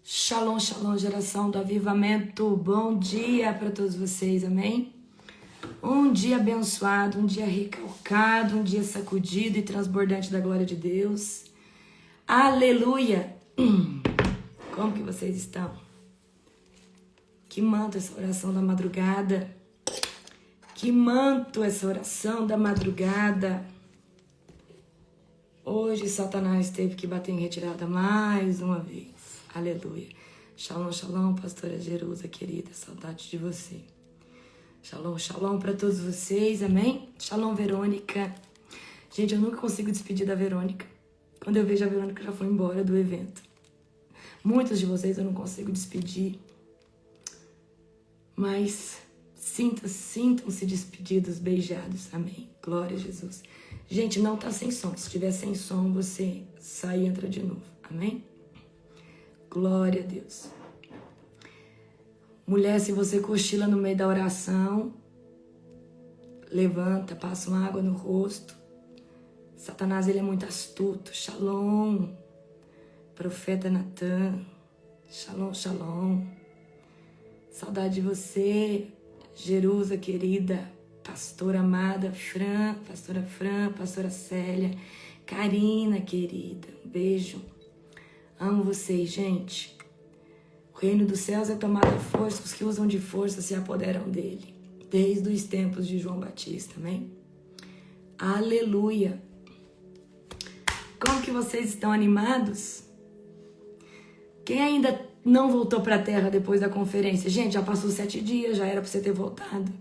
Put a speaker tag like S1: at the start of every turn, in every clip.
S1: Shalom, shalom, geração do avivamento. Bom dia para todos vocês, amém? Um dia abençoado, um dia recalcado, um dia sacudido e transbordante da glória de Deus. Aleluia! Como que vocês estão? Que manto essa oração da madrugada. Que manto essa oração da madrugada. Hoje Satanás teve que bater em retirada mais uma vez. Aleluia. Shalom, shalom, pastora Jerusa, querida. Saudade de você. Shalom, shalom para todos vocês, amém? Shalom, Verônica. Gente, eu nunca consigo despedir da Verônica. Quando eu vejo a Verônica já foi embora do evento. Muitos de vocês eu não consigo despedir. Mas sintam-se despedidos, beijados, amém? Glória a Jesus. Gente, não tá sem som. Se tiver sem som, você sai e entra de novo, amém? Glória a Deus. Mulher, se você cochila no meio da oração, levanta, passa uma água no rosto. Satanás, ele é muito astuto. Shalom. Profeta Natan. Shalom, shalom. Saudade de você, Jerusa, querida. Pastora amada, pastora Fran, pastora Célia. Karina, querida. Um beijo. Amo vocês, gente. O reino dos céus é tomado à força, os que usam de força se apoderam dele. Desde os tempos de João Batista, amém? Aleluia! Como que vocês estão animados? Quem ainda não voltou para a terra depois da conferência? Gente, já passou 7 dias, já era para você ter voltado.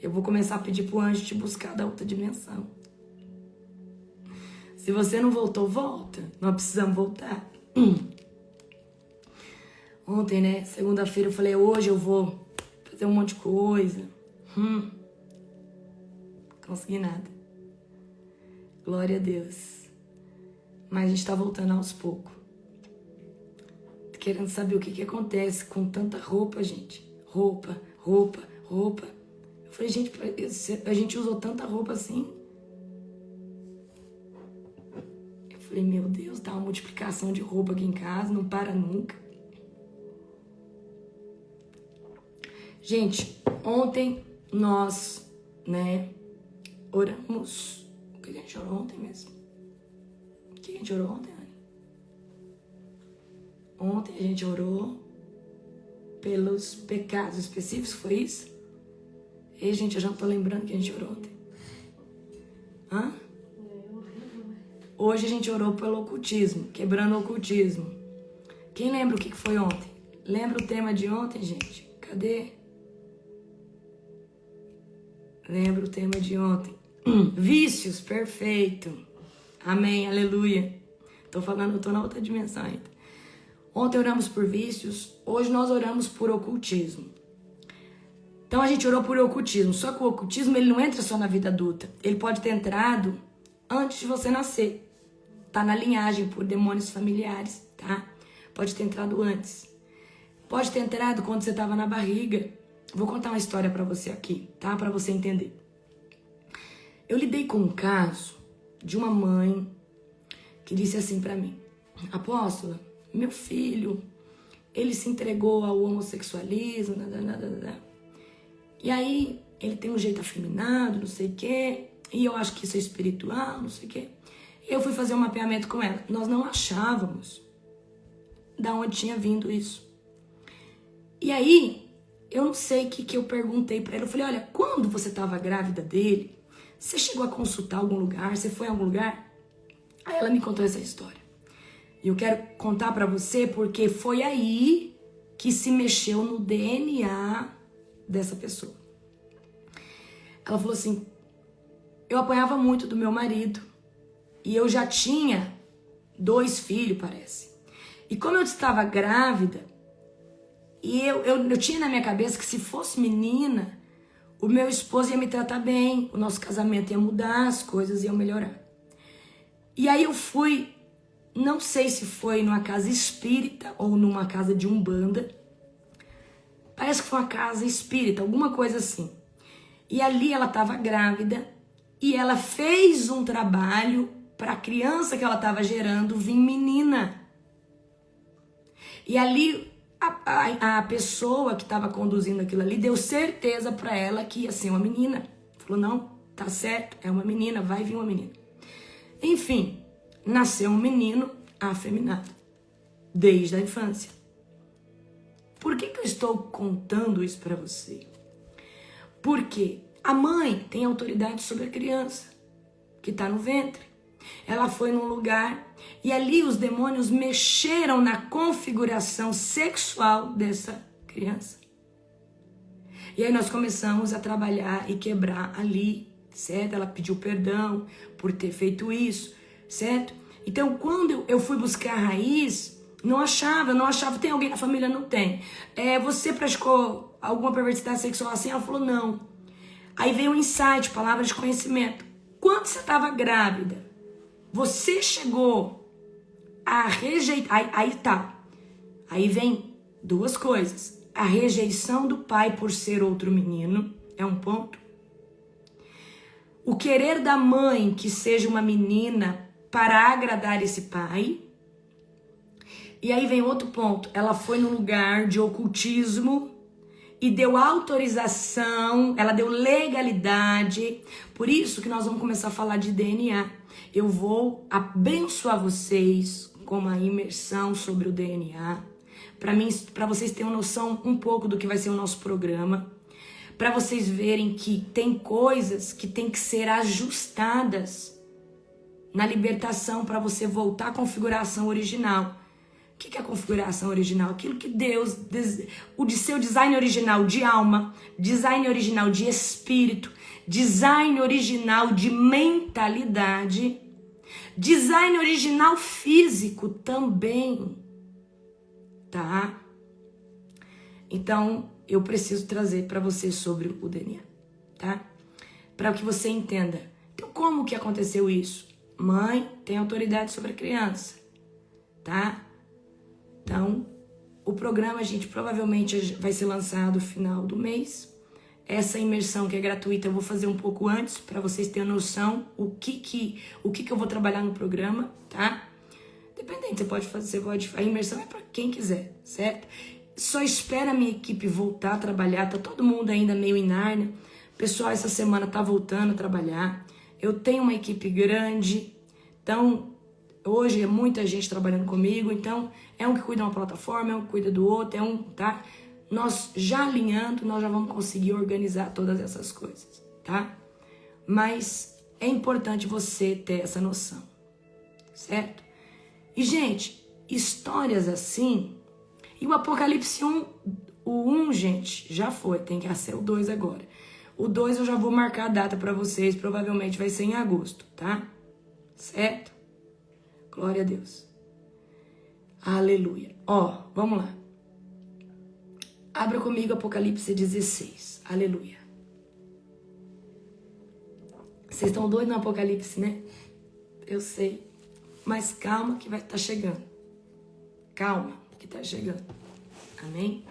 S1: Eu vou começar a pedir pro anjo te buscar da outra dimensão. Se você não voltou, volta. Nós precisamos voltar. Ontem, né? Segunda-feira eu falei, hoje eu vou fazer um monte de coisa. Consegui nada. Glória a Deus. Mas a gente tá voltando aos poucos. Tô querendo saber o que acontece com tanta roupa, gente. Roupa. Eu falei, gente, a gente usou tanta roupa assim. Eu falei, meu Deus, tá uma multiplicação de roupa aqui em casa, não para nunca. Gente, ontem nós, né, oramos. O que a gente orou ontem mesmo? O que a gente orou ontem, Anny? Ontem a gente orou pelos pecados específicos, foi isso? E, gente, eu já não tô lembrando que a gente orou ontem. Hã? Hoje a gente orou pelo ocultismo, quebrando o ocultismo. Quem lembra o que foi ontem? Lembra o tema de ontem, gente? Cadê? Lembra o tema de ontem? Vícios, perfeito. Amém, aleluia. Tô falando, eu tô na outra dimensão ainda. Ontem oramos por vícios, hoje nós oramos por ocultismo. Então a gente orou por ocultismo, só que o ocultismo ele não entra só na vida adulta. Ele pode ter entrado antes de você nascer. Tá na linhagem por demônios familiares, tá? Pode ter entrado antes. Pode ter entrado quando você tava na barriga. Vou contar uma história pra você aqui, tá? Pra você entender. Eu lidei com um caso de uma mãe que disse assim pra mim: Apóstola, meu filho, ele se entregou ao homossexualismo, e aí ele tem um jeito afeminado, não sei o quê, e eu acho que isso é espiritual, não sei o quê. E eu fui fazer um mapeamento com ela. Nós não achávamos da onde tinha vindo isso. E aí, eu não sei o que eu perguntei pra ela. Eu falei, olha, quando você tava grávida dele, você chegou a consultar algum lugar? Você foi a algum lugar? Aí ela me contou essa história. E eu quero contar pra você porque foi aí que se mexeu no DNA dessa pessoa. Ela falou assim, eu apanhava muito do meu marido e eu já tinha 2 filhos, parece. E como eu estava grávida, e eu tinha na minha cabeça que se fosse menina, o meu esposo ia me tratar bem, o nosso casamento ia mudar, as coisas iam melhorar. E aí eu fui, não sei se foi numa casa espírita ou numa casa de umbanda, parece que foi uma casa espírita, alguma coisa assim. E ali ela estava grávida e ela fez um trabalho para a criança que ela estava gerando vir menina. E ali a pessoa que estava conduzindo aquilo ali deu certeza para ela que ia ser uma menina. Falou, não, tá certo, é uma menina, vai vir uma menina. Enfim, nasceu um menino afeminado, desde a infância. Por que eu estou contando isso para você? Porque a mãe tem autoridade sobre a criança que está no ventre. Ela foi num lugar e ali os demônios mexeram na configuração sexual dessa criança. E aí nós começamos a trabalhar e quebrar ali, certo? Ela pediu perdão por ter feito isso, certo? Então quando eu fui buscar a raiz, não achava, tem alguém na família? Não tem. Você praticou alguma perversidade sexual assim? Ela falou, não. Aí veio um insight, palavra de conhecimento. Quando você estava grávida, você chegou a rejeitar. Aí tá. Aí vem duas coisas. A rejeição do pai por ser outro menino é um ponto. O querer da mãe que seja uma menina para agradar esse pai. E aí vem outro ponto. Ela foi num lugar de ocultismo e deu autorização, ela deu legalidade. Por isso que nós vamos começar a falar de DNA. Eu vou abençoar vocês com uma imersão sobre o DNA. Para vocês terem uma noção um pouco do que vai ser o nosso programa. Para vocês verem que tem coisas que tem que ser ajustadas na libertação para você voltar à configuração original. O que é a configuração original? Aquilo que Deus, o de seu design original de alma, design original de espírito, design original de mentalidade, design original físico também, tá? Então, eu preciso trazer para você sobre o DNA, tá? Para que você entenda. Então, como que aconteceu isso? Mãe tem autoridade sobre a criança, tá? Então, o programa, gente, provavelmente vai ser lançado no final do mês. Essa imersão que é gratuita eu vou fazer um pouco antes, para vocês terem noção o que eu vou trabalhar no programa, tá? Dependente, você pode fazer, a imersão é para quem quiser, certo? Só espera a minha equipe voltar a trabalhar, tá todo mundo ainda meio em Nárnia. O pessoal essa semana tá voltando a trabalhar. Eu tenho uma equipe grande, então hoje é muita gente trabalhando comigo, então é um que cuida de uma plataforma, é um que cuida do outro, tá? Nós já alinhando, nós já vamos conseguir organizar todas essas coisas, tá? Mas é importante você ter essa noção, certo? E, gente, histórias assim, e o Apocalipse 1, o 1, gente, já foi, tem que ser o 2 agora. O 2 eu já vou marcar a data para vocês, provavelmente vai ser em agosto, tá? Certo? Glória a Deus. Aleluia. Ó, vamos lá. Abra comigo Apocalipse 16. Aleluia. Vocês estão doidos no Apocalipse, né? Eu sei. Mas calma que vai estar chegando. Calma que está chegando. Amém?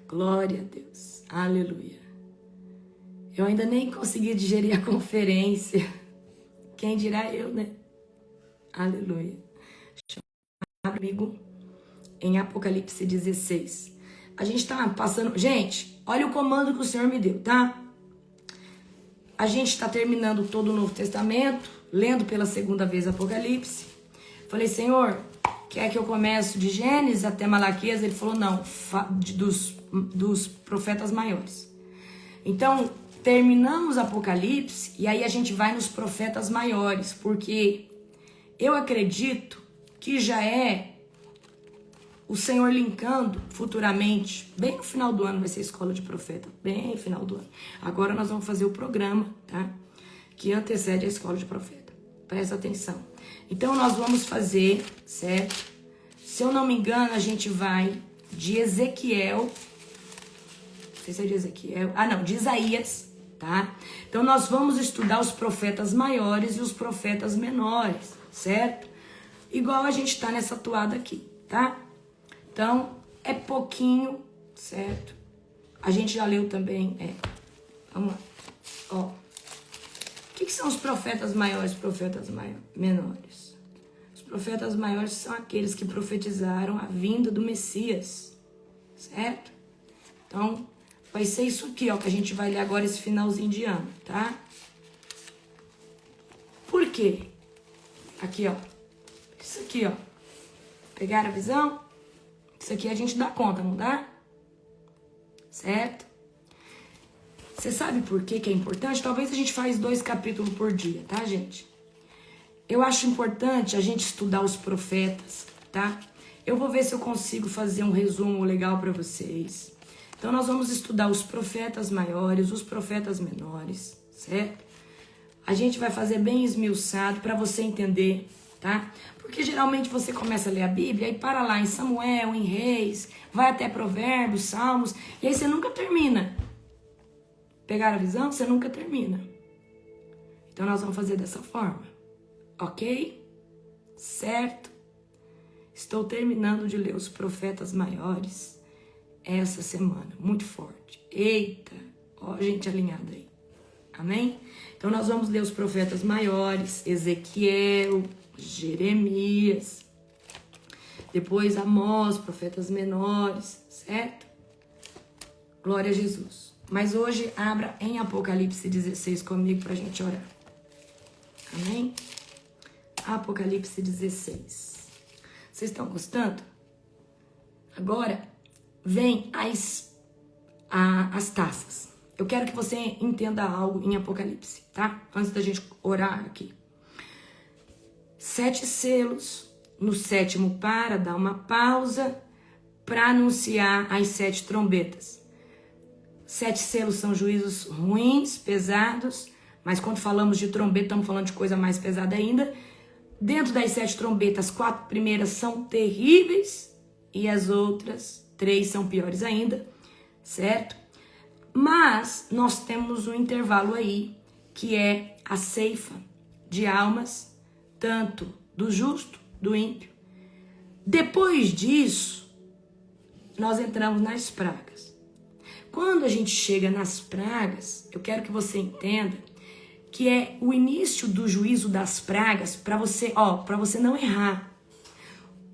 S1: Glória a Deus. Aleluia. Eu ainda nem consegui digerir a conferência. Quem dirá eu, né? Aleluia. Amigo, em Apocalipse 16. A gente tá passando... Gente, olha o comando que o Senhor me deu, tá? A gente está terminando todo o Novo Testamento, lendo pela segunda vez Apocalipse. Falei, Senhor, quer que eu comece de Gênesis até Malaquias? Ele falou, não, dos profetas maiores. Então, terminamos Apocalipse e aí a gente vai nos profetas maiores, porque eu acredito que já é o Senhor linkando futuramente, bem no final do ano vai ser escola de profeta, bem no final do ano. Agora nós vamos fazer o programa, tá? Que antecede a escola de profeta. Presta atenção. Então nós vamos fazer, certo? Se eu não me engano, a gente vai de Ezequiel, não sei se é de Ezequiel, não, de Isaías, tá? Então nós vamos estudar os profetas maiores e os profetas menores, certo? Igual a gente tá nessa toada aqui, tá? Então, é pouquinho, certo? A gente já leu também, vamos lá. Ó, o que são os profetas maiores e os profetas menores? Os profetas maiores são aqueles que profetizaram a vinda do Messias, certo? Então, vai ser isso aqui, ó, que a gente vai ler agora esse finalzinho de ano, tá? Por quê? Aqui, ó. Isso aqui, ó. Pegaram a visão? Isso aqui a gente dá conta, não dá? Certo? Você sabe por que que é importante? Talvez a gente faz 2 capítulos por dia, tá, gente? Eu acho importante a gente estudar os profetas, tá? Eu vou ver se eu consigo fazer um resumo legal para vocês. Então, nós vamos estudar os profetas maiores, os profetas menores, certo? A gente vai fazer bem esmiuçado para você entender, tá? Porque geralmente você começa a ler a Bíblia e para lá em Samuel, em Reis, vai até Provérbios, Salmos, e aí você nunca termina. Pegaram a visão? Você nunca termina. Então, nós vamos fazer dessa forma. Ok? Certo? Estou terminando de ler os profetas maiores essa semana. Muito forte. Eita! Ó, gente alinhada aí. Amém? Então, nós vamos ler os profetas maiores. Ezequiel, Jeremias. Depois Amós, profetas menores. Certo? Glória a Jesus. Mas hoje, abra em Apocalipse 16 comigo para a gente orar. Amém? Apocalipse 16. Vocês estão gostando? Agora, vem as taças. Eu quero que você entenda algo em Apocalipse, tá? Antes da gente orar aqui. 7 selos. No 7º para, dá uma pausa para anunciar as 7 trombetas. 7 selos são juízos ruins, pesados, mas quando falamos de trombeta, estamos falando de coisa mais pesada ainda. Dentro das 7 trombetas, 4 primeiras são terríveis e as outras 3 são piores ainda, certo? Mas nós temos um intervalo aí, que é a ceifa de almas, tanto do justo, do ímpio. Depois disso, nós entramos nas pragas. Quando a gente chega nas pragas, eu quero que você entenda que é o início do juízo das pragas, para você não errar.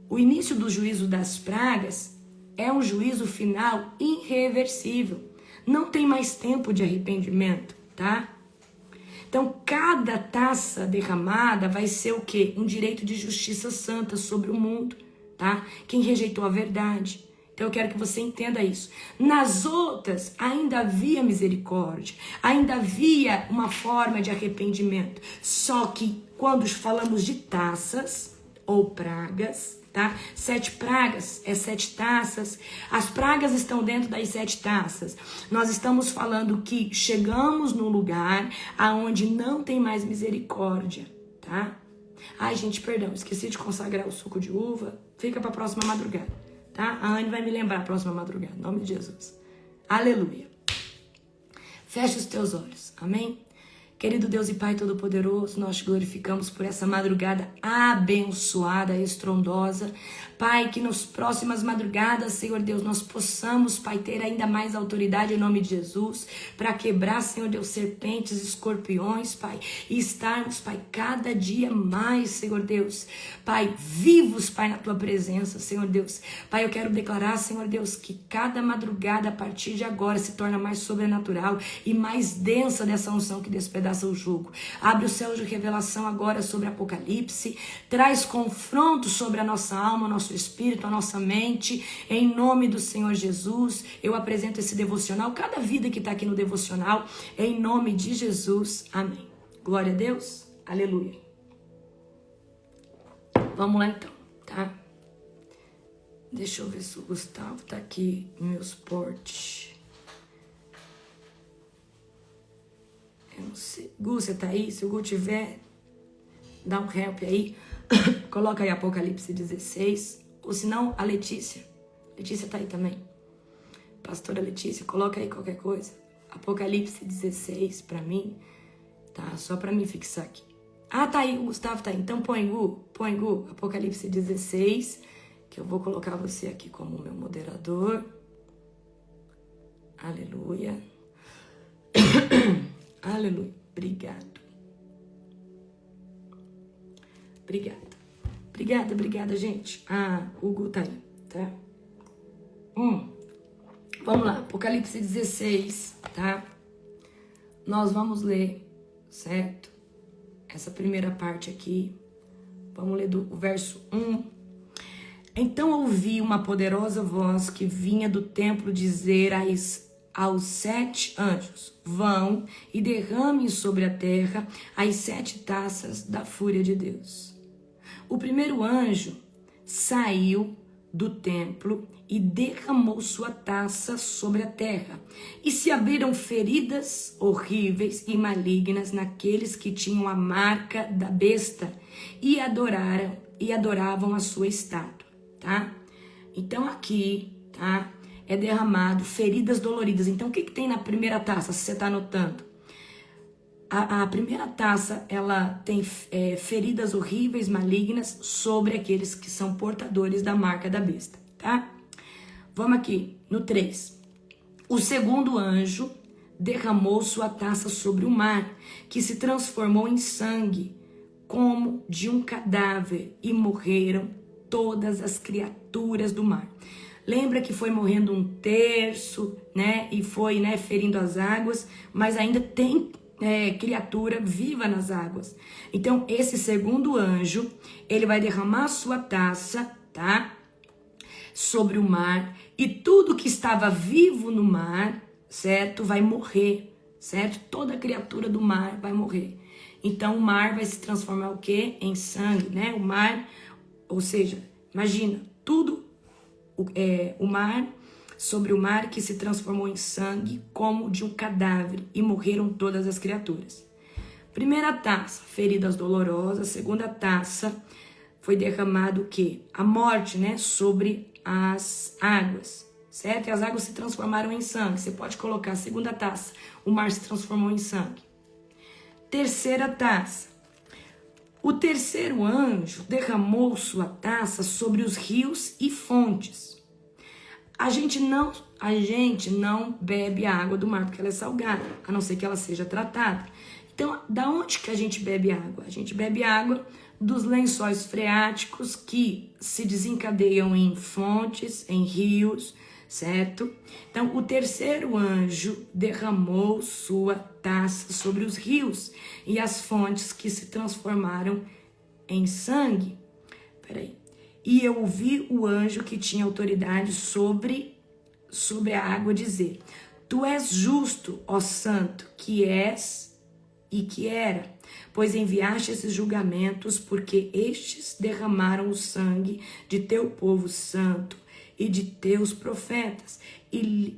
S1: O início do juízo das pragas é um juízo final irreversível. Não tem mais tempo de arrependimento, tá? Então, cada taça derramada vai ser o quê? Um direito de justiça santa sobre o mundo, tá? Quem rejeitou a verdade. Então, eu quero que você entenda isso. Nas outras, ainda havia misericórdia, ainda havia uma forma de arrependimento. Só que, quando falamos de taças ou pragas, tá? 7 pragas é 7 taças. As pragas estão dentro das 7 taças. Nós estamos falando que chegamos num lugar aonde não tem mais misericórdia, tá? Ai, gente, perdão, esqueci de consagrar o suco de uva. Fica para a próxima madrugada. Tá? A Anne vai me lembrar a próxima madrugada. Em nome de Jesus. Aleluia. Feche os teus olhos. Amém? Querido Deus e Pai Todo-Poderoso, nós te glorificamos por essa madrugada abençoada, estrondosa. Pai, que nas próximas madrugadas, Senhor Deus, nós possamos, Pai, ter ainda mais autoridade em nome de Jesus, para quebrar, Senhor Deus, serpentes, escorpiões, Pai, e estarmos, Pai, cada dia mais, Senhor Deus, Pai, vivos, Pai, na Tua presença, Senhor Deus. Pai, eu quero declarar, Senhor Deus, que cada madrugada, a partir de agora, se torna mais sobrenatural e mais densa dessa unção que despedaça o jugo. Abre o céu de revelação agora sobre Apocalipse, traz confronto sobre a nossa alma, o nosso espírito, a nossa mente, em nome do Senhor Jesus. Eu apresento esse devocional, cada vida que está aqui no devocional, em nome de Jesus, amém. Glória a Deus, aleluia. Vamos lá então, tá? Deixa eu ver se o Gustavo tá aqui em meus portes. Eu não sei. Gu, você tá aí? Se o Gu tiver, dá um help aí. Coloca aí Apocalipse 16. Ou se não, a Letícia. Letícia tá aí também. Pastora Letícia, coloca aí qualquer coisa. Apocalipse 16 pra mim. Tá, só pra mim fixar aqui. Ah, tá aí, o Gustavo tá aí. Então põe Gu, Apocalipse 16, que eu vou colocar você aqui como meu moderador. Aleluia. Aleluia. Obrigado. Obrigada, gente. Hugo tá aí, tá? Vamos lá, Apocalipse 16, tá? Nós vamos ler, certo? Essa primeira parte aqui. Vamos ler do verso 1. Então ouvi uma poderosa voz que vinha do templo dizer aos 7 anjos: vão e derramem sobre a terra as 7 taças da fúria de Deus. O primeiro anjo saiu do templo e derramou sua taça sobre a terra, e se abriram feridas horríveis e malignas naqueles que tinham a marca da besta e adoravam a sua estátua, tá? Então aqui, tá? É derramado feridas doloridas. Então o que tem na primeira taça, se você tá anotando? A primeira taça, ela tem feridas horríveis, malignas, sobre aqueles que são portadores da marca da besta, tá? Vamos aqui, no 3. O segundo anjo derramou sua taça sobre o mar, que se transformou em sangue, como de um cadáver, e morreram todas as criaturas do mar. Lembra que foi morrendo 1/3, né? E foi, né, ferindo as águas, mas ainda tem criatura viva nas águas. Então, esse segundo anjo, ele vai derramar sua taça, tá? Sobre o mar, e tudo que estava vivo no mar, certo? Vai morrer, certo? Toda criatura do mar vai morrer. Então, o mar vai se transformar o quê? Em sangue, né? O mar, ou seja, imagina, tudo, o mar... sobre o mar que se transformou em sangue como de um cadáver, e morreram todas as criaturas. Primeira taça, feridas dolorosas. Segunda taça, foi derramado o quê? A morte, né? Sobre as águas, certo? E as águas se transformaram em sangue. Você pode colocar a segunda taça, o mar se transformou em sangue. Terceira taça, o terceiro anjo derramou sua taça sobre os rios e fontes. A gente não bebe a água do mar porque ela é salgada, a não ser que ela seja tratada. Então, da onde que a gente bebe água? A gente bebe água dos lençóis freáticos que se desencadeiam em fontes, em rios, certo? Então, o terceiro anjo derramou sua taça sobre os rios e as fontes que se transformaram em sangue. Peraí. E eu ouvi o anjo que tinha autoridade sobre a água dizer: tu és justo, ó santo, que és e que era, pois enviaste esses julgamentos, porque estes derramaram o sangue de teu povo santo e de teus profetas, e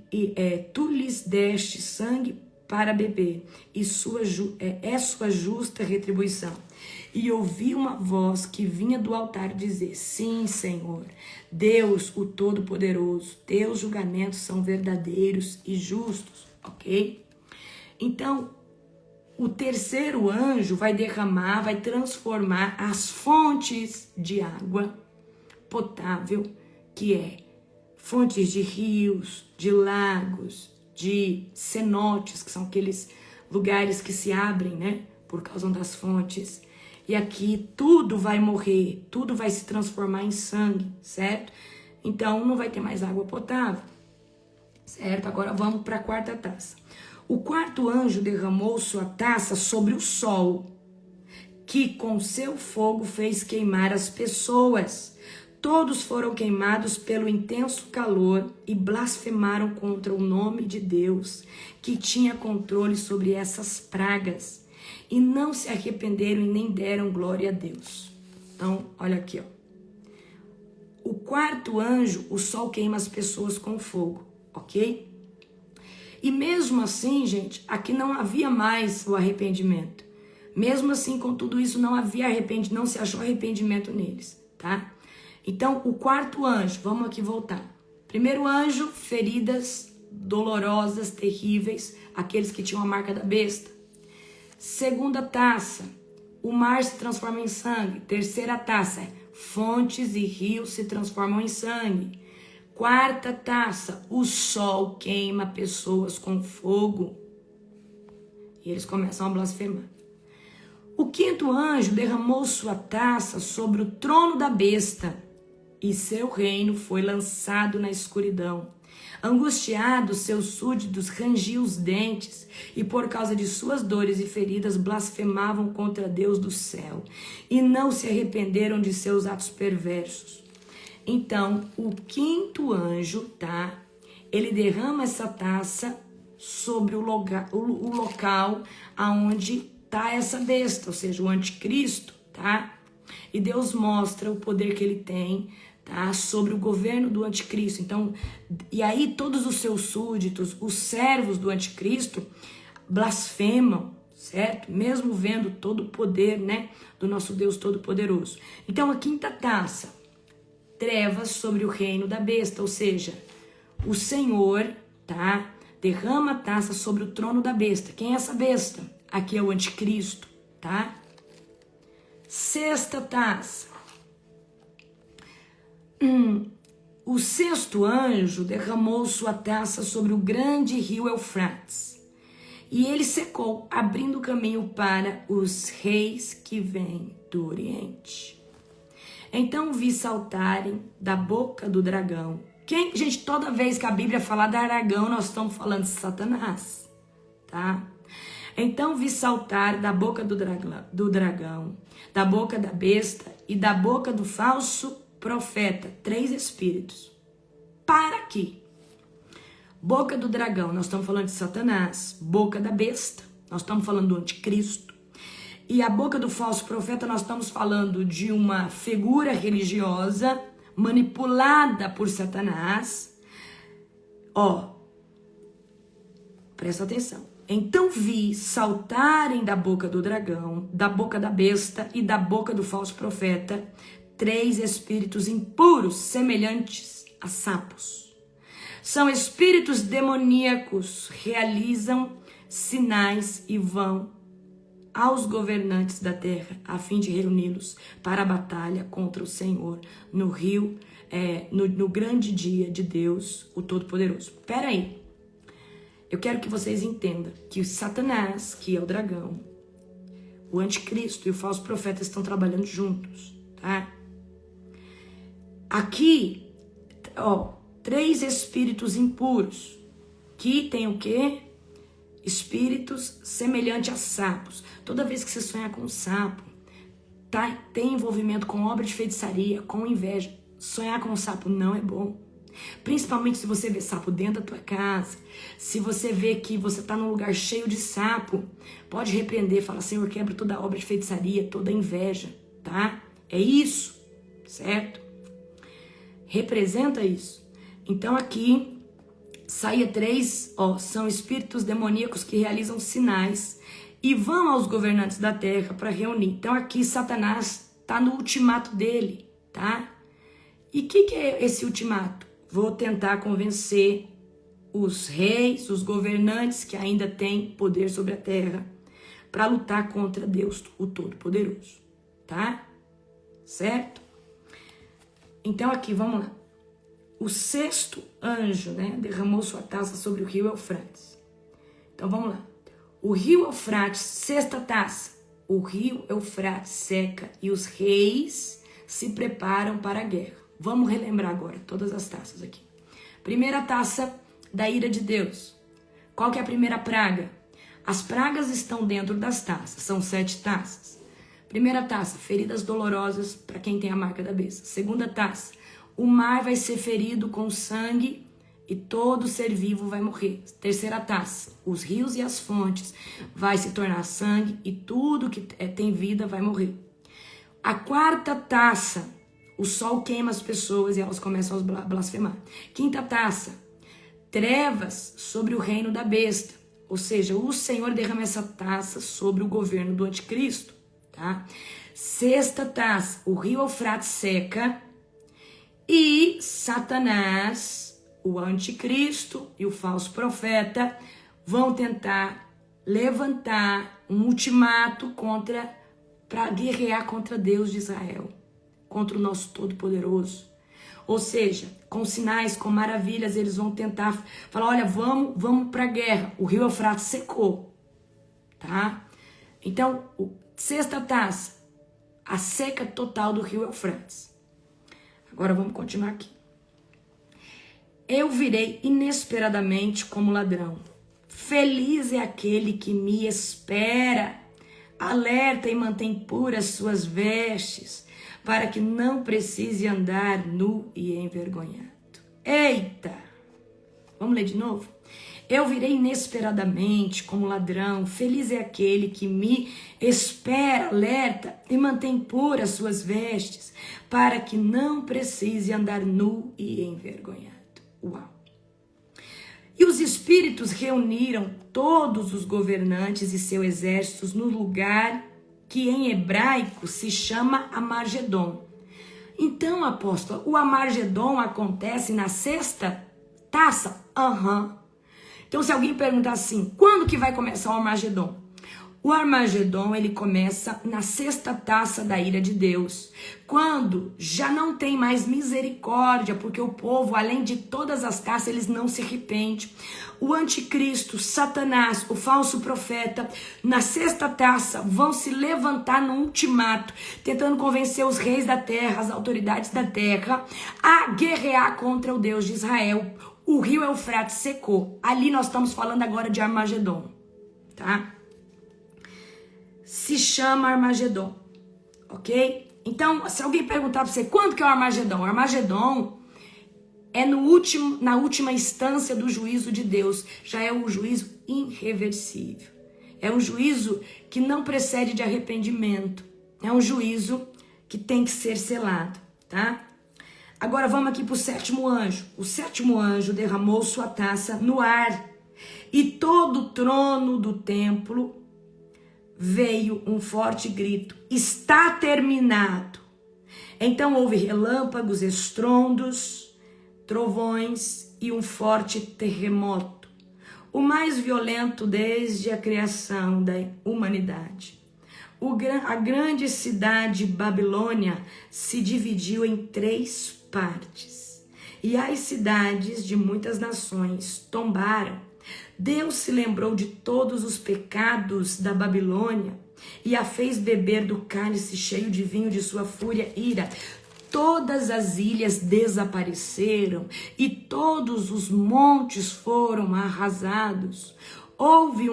S1: tu lhes deste sangue para beber, e sua justa retribuição. E ouvi uma voz que vinha do altar dizer: sim, Senhor, Deus, o Todo-Poderoso, teus julgamentos são verdadeiros e justos, ok? Então, o terceiro anjo vai transformar as fontes de água potável, que é fontes de rios, de lagos, de cenotes, que são aqueles lugares que se abrem, né, por causa das fontes. E aqui tudo vai morrer, tudo vai se transformar em sangue, certo? Então não vai ter mais água potável, certo? Agora vamos para a quarta taça. O quarto anjo derramou sua taça sobre o sol, que com seu fogo fez queimar as pessoas. Todos foram queimados pelo intenso calor e blasfemaram contra o nome de Deus, que tinha controle sobre essas pragas. E não se arrependeram e nem deram glória a Deus. Então, olha aqui, ó. O quarto anjo, o sol queima as pessoas com fogo, ok? E mesmo assim, gente, aqui não havia mais o arrependimento. Mesmo assim, com tudo isso, não havia arrependimento, não se achou arrependimento neles, tá? Então, o quarto anjo, vamos aqui voltar. Primeiro anjo, feridas dolorosas, terríveis, aqueles que tinham a marca da besta. Segunda taça, o mar se transforma em sangue. Terceira taça, fontes e rios se transformam em sangue. Quarta taça, o sol queima pessoas com fogo. E eles começam a blasfemar. O quinto anjo derramou sua taça sobre o trono da besta, e seu reino foi lançado na escuridão. Angustiados, seus súditos rangiam os dentes, e por causa de suas dores e feridas blasfemavam contra Deus do céu, e não se arrependeram de seus atos perversos. Então, o quinto anjo, tá? Ele derrama essa taça sobre o local aonde tá essa besta, ou seja, o anticristo, tá? E Deus mostra o poder que ele tem, tá? Sobre o governo do anticristo. Então, e aí todos os seus súditos, os servos do anticristo, blasfemam, certo? Mesmo vendo todo o poder, né, do nosso Deus Todo-Poderoso. Então, a quinta taça, trevas sobre o reino da besta, ou seja, o Senhor, tá? Derrama a taça sobre o trono da besta. Quem é essa besta? Aqui é o anticristo, tá? Sexta taça. O sexto anjo derramou sua taça sobre o grande rio Eufrates. E ele secou, abrindo caminho para os reis que vêm do Oriente. Então vi saltarem da boca do dragão. Gente, toda vez que a Bíblia fala de dragão, nós estamos falando de Satanás, tá? Então vi saltar da boca do dragão, da boca da besta e da boca do falso profeta, 3 espíritos. Para quê? Boca do dragão, nós estamos falando de Satanás. Boca da besta, nós estamos falando do anticristo. E a boca do falso profeta, nós estamos falando de uma figura religiosa manipulada por Satanás. Ó, presta atenção. Então vi saltarem da boca do dragão, da boca da besta e da boca do falso profeta 3 espíritos impuros, semelhantes a sapos. São espíritos demoníacos, realizam sinais e vão aos governantes da terra, a fim de reuni-los para a batalha contra o Senhor no rio, no grande dia de Deus, o Todo-Poderoso. Espera aí. Eu quero que vocês entendam que o Satanás, que é o dragão, o anticristo e o falso profeta estão trabalhando juntos, tá? Aqui, ó, 3 espíritos impuros, que tem o quê? Espíritos semelhantes a sapos. Toda vez que você sonhar com um sapo, tá? Tem envolvimento com obra de feitiçaria, com inveja. Sonhar com um sapo não é bom. Principalmente se você vê sapo dentro da tua casa, se você vê que você está num lugar cheio de sapo, pode repreender, fala, Senhor, quebra toda a obra de feitiçaria, toda a inveja, tá? É isso, certo? Representa isso. Então aqui, saia 3, ó, são espíritos demoníacos que realizam sinais e vão aos governantes da terra para reunir. Então aqui Satanás está no ultimato dele, tá? E o que é esse ultimato? Vou tentar convencer os reis, os governantes que ainda têm poder sobre a terra para lutar contra Deus, o Todo-Poderoso, tá? Certo? Então aqui, vamos lá. O sexto anjo, né, derramou sua taça sobre o rio Eufrates. Então vamos lá. O rio Eufrates, sexta taça. O rio Eufrates seca e os reis se preparam para a guerra. Vamos relembrar agora todas as taças aqui. Primeira taça da ira de Deus. Qual que é a primeira praga? As pragas estão dentro das taças. São 7 taças. Primeira taça, feridas dolorosas para quem tem a marca da besta. Segunda taça, o mar vai ser ferido com sangue e todo ser vivo vai morrer. Terceira taça, os rios e as fontes vai se tornar sangue e tudo que tem vida vai morrer. A quarta taça, o sol queima as pessoas e elas começam a blasfemar. Quinta taça, trevas sobre o reino da besta. Ou seja, o Senhor derrama essa taça sobre o governo do anticristo, tá? Sexta taça, o rio Eufrates seca e Satanás, o anticristo e o falso profeta vão tentar levantar um ultimato para guerrear contra Deus de Israel, contra o nosso Todo-Poderoso. Ou seja, com sinais, com maravilhas, eles vão tentar falar, olha, vamos para a guerra. O rio Eufrates secou, tá? Então, Sexta taça, a seca total do rio Eufrates. Agora vamos continuar aqui. Eu virei inesperadamente como ladrão. Feliz é aquele que me espera. Alerta e mantém puras suas vestes, para que não precise andar nu e envergonhado. Eita! Vamos ler de novo? Eu virei inesperadamente como ladrão. Feliz é aquele que me espera, alerta e mantém puras suas vestes, para que não precise andar nu e envergonhado. Uau! E os espíritos reuniram todos os governantes e seus exércitos no lugar que em hebraico se chama Amargedon. Então, apóstolo, o Amargedon acontece na sexta taça? Então, se alguém perguntar assim, quando que vai começar o Armagedon? O Armagedon, ele começa na sexta taça da ira de Deus, quando já não tem mais misericórdia, porque o povo, além de todas as taças, eles não se arrependem. O anticristo, Satanás, o falso profeta, na sexta taça, vão se levantar no ultimato, tentando convencer os reis da terra, as autoridades da terra, a guerrear contra o Deus de Israel. O rio Eufrates secou. Ali nós estamos falando agora de Armagedon, tá? Se chama Armagedon, ok? Então, se alguém perguntar para você, quando que é o Armagedon? O Armagedon é na última instância do juízo de Deus. Já é um juízo irreversível. É um juízo que não precede de arrependimento. É um juízo que tem que ser selado, tá? Agora vamos aqui para o sétimo anjo. O sétimo anjo derramou sua taça no ar, e todo o trono do templo veio um forte grito: está terminado. Então houve relâmpagos, estrondos, trovões e um forte terremoto, o mais violento desde a criação da humanidade. A grande cidade Babilônia se dividiu em 3 partes, e as cidades de muitas nações tombaram. Deus se lembrou de todos os pecados da Babilônia e a fez beber do cálice cheio de vinho de sua fúria e ira. Todas as ilhas desapareceram e todos os montes foram arrasados. Houve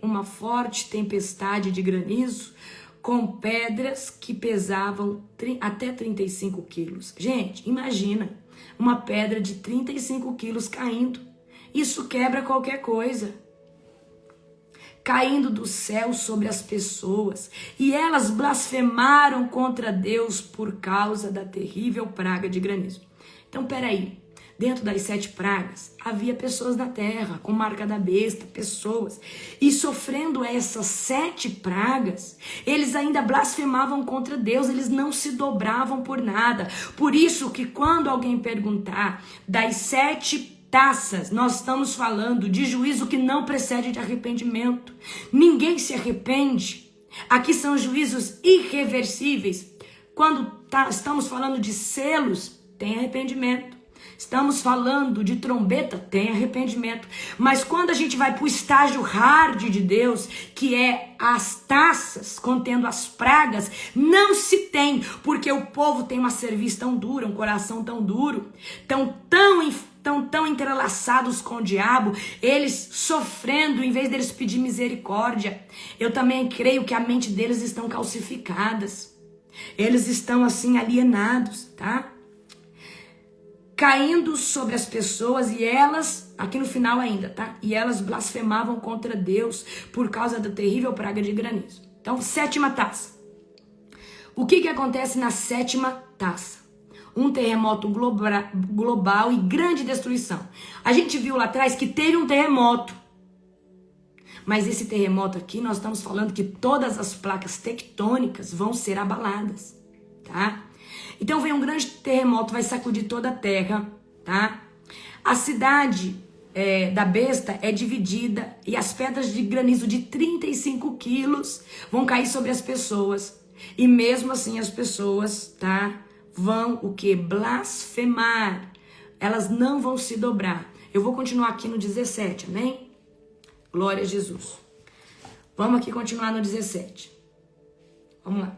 S1: uma forte tempestade de granizo com pedras que pesavam até 35 quilos. Gente, imagina uma pedra de 35 quilos caindo. Isso quebra qualquer coisa. Caindo do céu sobre as pessoas. E elas blasfemaram contra Deus por causa da terrível praga de granizo. Então, peraí. Dentro das 7 pragas, havia pessoas na terra, com marca da besta, pessoas. E sofrendo essas 7 pragas, eles ainda blasfemavam contra Deus, eles não se dobravam por nada. Por isso que quando alguém perguntar das 7 taças, nós estamos falando de juízo que não precede de arrependimento. Ninguém se arrepende. Aqui são juízos irreversíveis. Quando estamos falando de selos, tem arrependimento. Estamos falando de trombeta, tem arrependimento. Mas quando a gente vai para o estágio hard de Deus, que é as taças contendo as pragas, não se tem, porque o povo tem uma cerviz tão dura, um coração tão duro, tão entrelaçados com o diabo, eles sofrendo em vez deles pedir misericórdia. Eu também creio que a mente deles estão calcificadas. Eles estão assim alienados, tá? Caindo sobre as pessoas e elas, aqui no final ainda, tá? E elas blasfemavam contra Deus por causa da terrível praga de granizo. Então, 7ª taça. O que acontece na 7ª taça? Um terremoto global e grande destruição. A gente viu lá atrás que teve um terremoto. Mas esse terremoto aqui, nós estamos falando que todas as placas tectônicas vão ser abaladas, tá? Então vem um grande terremoto, vai sacudir toda a terra, tá? A cidade da besta é dividida e as pedras de granizo de 35 quilos vão cair sobre as pessoas. E mesmo assim as pessoas, tá? Vão o quê? Blasfemar. Elas não vão se dobrar. Eu vou continuar aqui no 17, amém? Glória a Jesus. Vamos aqui continuar no 17. Vamos lá.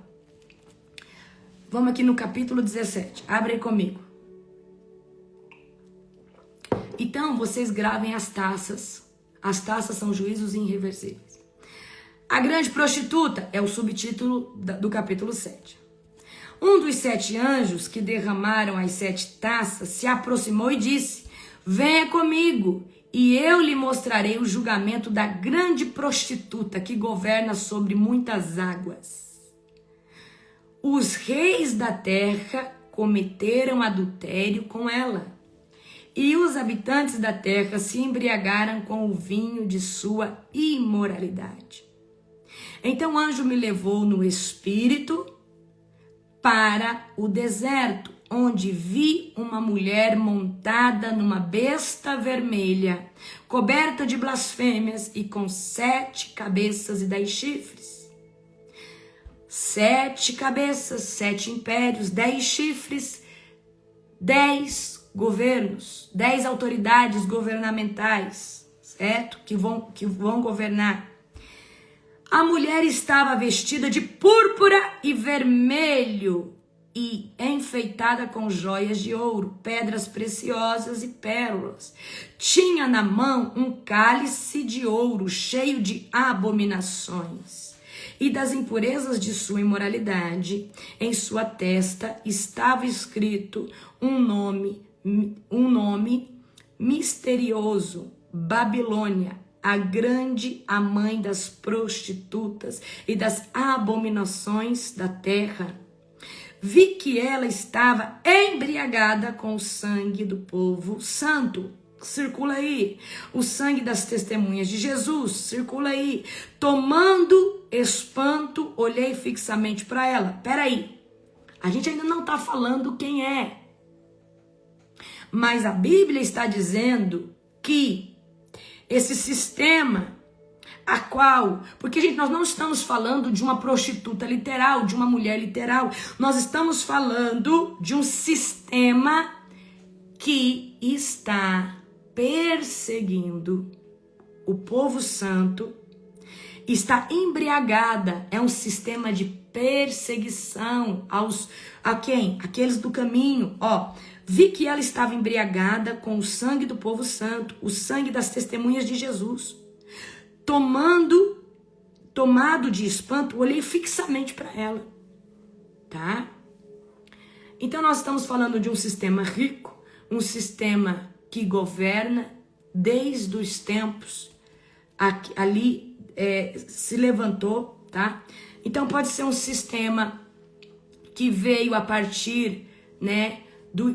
S1: Vamos aqui no capítulo 17. Abre aí comigo. Então, vocês gravem as taças. As taças são juízos irreversíveis. A grande prostituta é o subtítulo do capítulo 7. Um dos 7 anjos que derramaram as 7 taças se aproximou e disse: venha comigo, e eu lhe mostrarei o julgamento da grande prostituta que governa sobre muitas águas. Os reis da terra cometeram adultério com ela, e os habitantes da terra se embriagaram com o vinho de sua imoralidade. Então o anjo me levou no espírito para o deserto, onde vi uma mulher montada numa besta vermelha, coberta de blasfêmias e com 7 cabeças e 10 chifres. 7 cabeças, 7 impérios, 10 chifres, 10 governos, 10 autoridades governamentais, certo? Que vão governar. A mulher estava vestida de púrpura e vermelho e enfeitada com joias de ouro, pedras preciosas e pérolas. Tinha na mão um cálice de ouro cheio de abominações e das impurezas de sua imoralidade. Em sua testa estava escrito um nome misterioso: Babilônia, a grande, a mãe das prostitutas e das abominações da terra. Vi que ela estava embriagada com o sangue do povo santo. Circula aí. O sangue das testemunhas de Jesus. Circula aí. Tomando espanto, olhei fixamente para ela. Peraí. A gente ainda não está falando quem é. Mas a Bíblia está dizendo que esse sistema, a qual, porque gente, nós não estamos falando de uma prostituta literal, de uma mulher literal, nós estamos falando de um sistema que está perseguindo o povo santo, está embriagada, é um sistema de perseguição a quem? Aqueles do caminho, ó. Vi que ela estava embriagada com o sangue do povo santo, o sangue das testemunhas de Jesus. Tomado de espanto, olhei fixamente para ela, tá? Então nós estamos falando de um sistema rico, um sistema que governa desde os tempos, ali se levantou, tá? Então pode ser um sistema que veio a partir, né?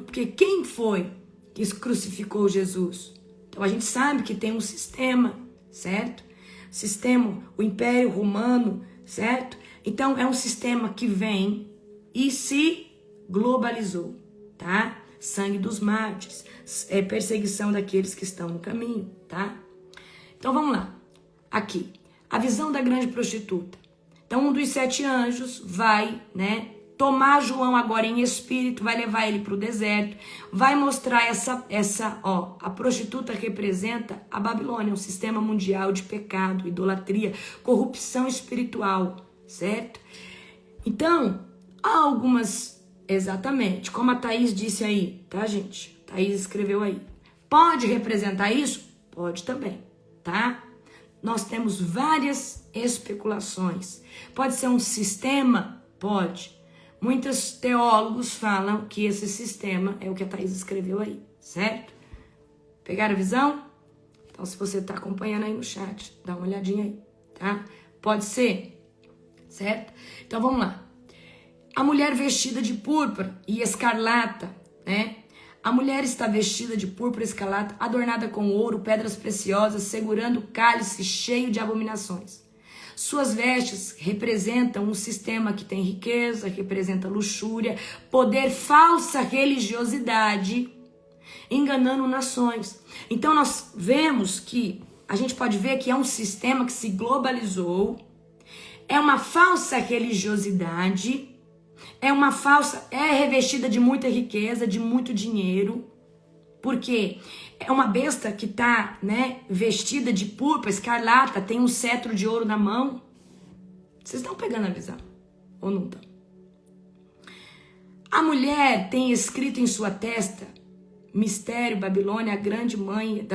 S1: Porque quem foi que crucificou Jesus? Então a gente sabe que tem um sistema, certo? Sistema, o Império Romano, certo? Então é um sistema que vem e se globalizou, tá? Sangue dos mártires, perseguição daqueles que estão no caminho, tá? Então vamos lá. Aqui, a visão da grande prostituta. Então um dos 7 anjos vai, né? Tomar João agora em espírito, vai levar ele para o deserto, vai mostrar a prostituta representa a Babilônia, um sistema mundial de pecado, idolatria, corrupção espiritual, certo? Então, há algumas, exatamente, como a Thaís disse aí, tá, gente? Thaís escreveu aí. Pode representar isso? Pode também, tá? Nós temos várias especulações. Pode ser um sistema? Pode. Muitos teólogos falam que esse sistema é o que a Thaís escreveu aí, certo? Pegaram a visão? Então, se você está acompanhando aí no chat, dá uma olhadinha aí, tá? Pode ser, certo? Então, vamos lá. A mulher vestida de púrpura e escarlata, né? A mulher está vestida de púrpura e escarlata, adornada com ouro, pedras preciosas, segurando o cálice cheio de abominações. Suas vestes representam um sistema que tem riqueza, representa luxúria, poder, falsa religiosidade, enganando nações. Então nós vemos que, a gente pode ver que é um sistema que se globalizou, é uma falsa religiosidade, é revestida de muita riqueza, de muito dinheiro, Porque é uma besta que está, né, vestida de púrpura, escarlata, tem um cetro de ouro na mão. Vocês estão pegando a visão? Ou não estão? A mulher tem escrito em sua testa: mistério, Babilônia, a grande mãe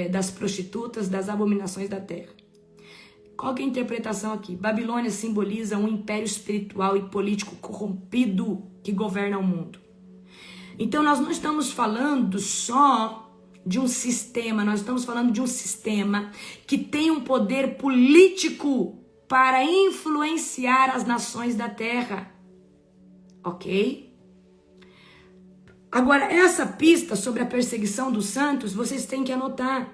S1: das prostitutas, das abominações da terra. Qual que é a interpretação aqui? Babilônia simboliza um império espiritual e político corrompido que governa o mundo. Então nós não estamos falando só de um sistema, nós estamos falando de um sistema que tem um poder político para influenciar as nações da terra. Ok? Agora, essa pista sobre a perseguição dos santos, vocês têm que anotar.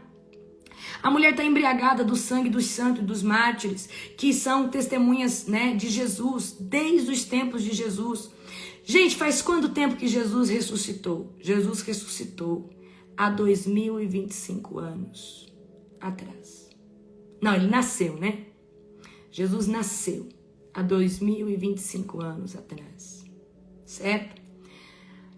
S1: A mulher está embriagada do sangue dos santos e dos mártires, que são testemunhas, né, de Jesus, desde os tempos de Jesus. Gente, faz quanto tempo que Jesus ressuscitou? Jesus ressuscitou há 2025 anos atrás. Não, ele nasceu, né? Jesus nasceu há 2025 anos atrás. Certo?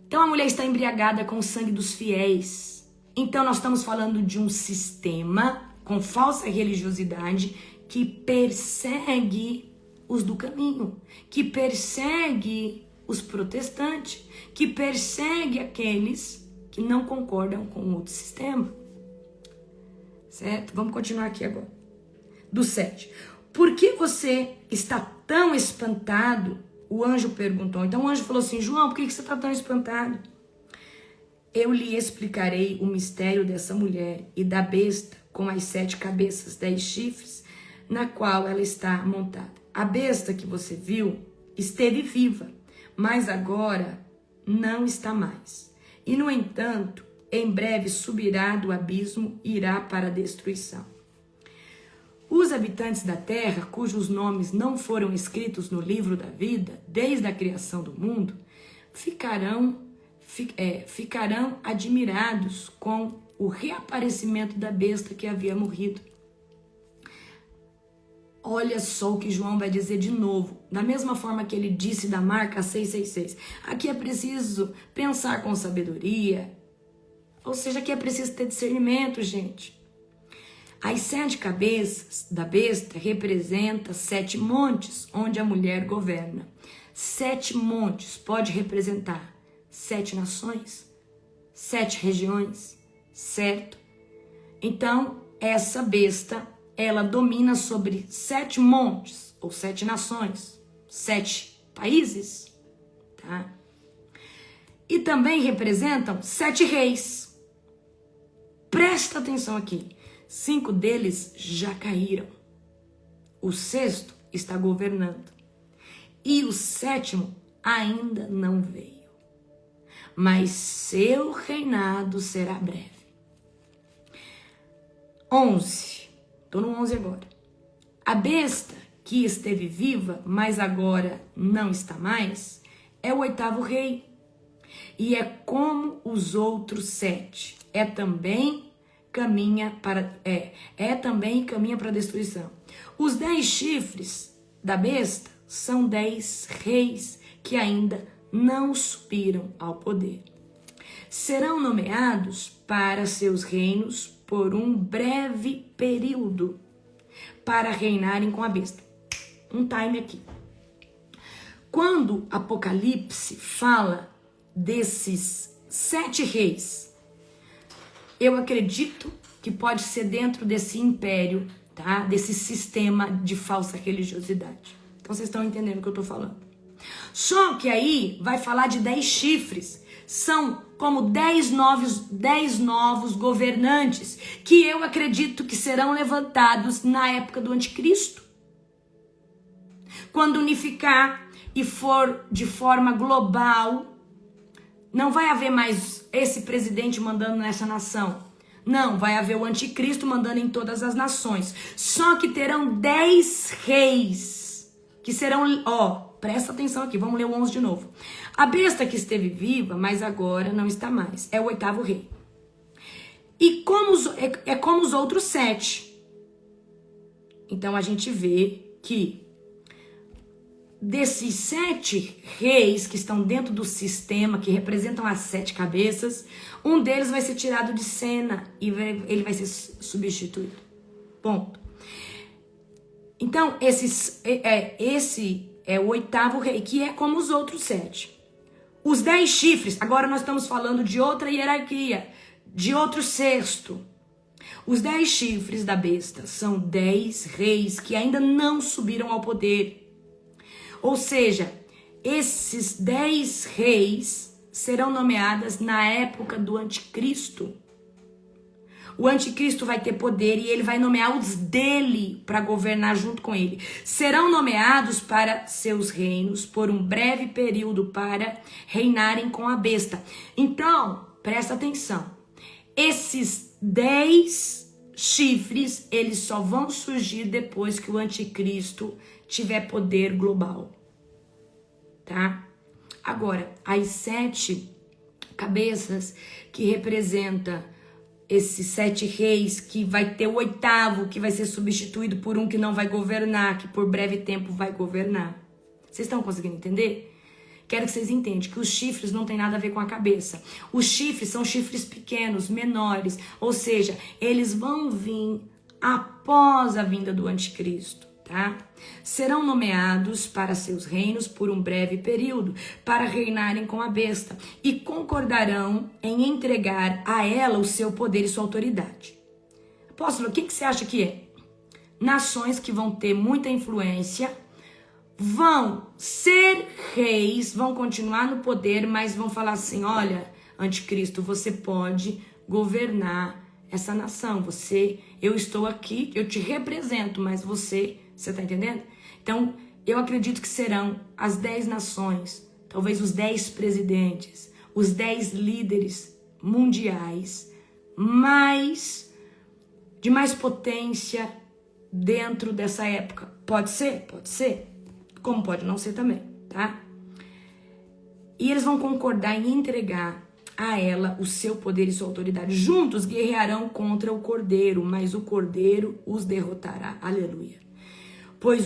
S1: Então a mulher está embriagada com o sangue dos fiéis. Então nós estamos falando de um sistema com falsa religiosidade que persegue os do caminho, que persegue os protestantes, que persegue aqueles que não concordam com o outro sistema. Certo? Vamos continuar aqui agora. Do 7. Por que você está tão espantado? O anjo perguntou. Então o anjo falou assim: João, por que você está tão espantado? Eu lhe explicarei o mistério dessa mulher e da besta com as 7 cabeças, 10 chifres, na qual ela está montada. A besta que você viu esteve viva, mas agora não está mais. E, no entanto, em breve subirá do abismo e irá para a destruição. Os habitantes da terra, cujos nomes não foram escritos no livro da vida, desde a criação do mundo, ficarão admirados com o reaparecimento da besta que havia morrido. Olha só o que João vai dizer de novo, da mesma forma que ele disse da marca 666. Aqui é preciso pensar com sabedoria, ou seja, aqui é preciso ter discernimento, gente. As 7 cabeças da besta representam 7 montes onde a mulher governa. 7 montes pode representar 7 nações, 7 regiões, certo? Então, essa besta, ela domina sobre 7 montes, ou 7 nações, 7 países, tá? E também representam 7 reis. Presta atenção aqui. 5 deles já caíram. O 6º está governando. E o 7º ainda não veio. Mas seu reinado será breve. 11. Estou no 11 agora. A besta que esteve viva, mas agora não está mais, é o 8º rei. E é como os outros 7. Também caminha para a destruição. Os 10 chifres da besta são 10 reis que ainda não subiram ao poder. Serão nomeados para seus reinos por um breve período para reinarem com a besta. Um time aqui. Quando Apocalipse fala desses 7 reis, eu acredito que pode ser dentro desse império, tá? Desse sistema de falsa religiosidade. Então vocês estão entendendo o que eu estou falando. Só que aí vai falar de 10 chifres. São como 10 novos governantes que eu acredito que serão levantados na época do anticristo. Quando unificar e for de forma global, não vai haver mais esse presidente mandando nessa nação. Não, vai haver o anticristo mandando em todas as nações. Só que terão 10 reis que serão... presta atenção aqui, vamos ler o 11 de novo. A besta que esteve viva, mas agora não está mais. É o 8º rei. E como os outros 7. Então a gente vê que desses 7 reis que estão dentro do sistema, que representam as 7 cabeças, um deles vai ser tirado de cena e ele vai ser substituído. Ponto. Então, esse é o 8º rei, que é como os outros 7. Os 10 chifres, agora nós estamos falando de outra hierarquia, de outro cesto. Os 10 chifres da besta são 10 reis que ainda não subiram ao poder. Ou seja, esses 10 reis serão nomeados na época do anticristo. O anticristo vai ter poder e ele vai nomear os dele para governar junto com ele. Serão nomeados para seus reinos por um breve período para reinarem com a besta. Então, presta atenção. Esses 10 chifres, eles só vão surgir depois que o anticristo tiver poder global. Tá? Agora, as 7 cabeças que representam esses 7 reis, que vai ter o 8º, que vai ser substituído por um que não vai governar, que por breve tempo vai governar. Vocês estão conseguindo entender? Quero que vocês entendam que os chifres não tem nada a ver com a cabeça. Os chifres são chifres pequenos, menores, ou seja, eles vão vir após a vinda do anticristo. Tá? Serão nomeados para seus reinos por um breve período, para reinarem com a besta, e concordarão em entregar a ela o seu poder e sua autoridade. Apóstolo, o que você acha que é? Nações que vão ter muita influência, vão ser reis, vão continuar no poder, mas vão falar assim, olha, anticristo, você pode governar essa nação, eu estou aqui, eu te represento, mas você tá entendendo? Então, eu acredito que serão as 10 nações, talvez os 10 presidentes, os 10 líderes mundiais, de mais potência dentro dessa época. Pode ser? Pode ser. Como pode não ser também, tá? E eles vão concordar em entregar a ela o seu poder e sua autoridade. Juntos guerrearão contra o Cordeiro, mas o Cordeiro os derrotará. Aleluia. Pois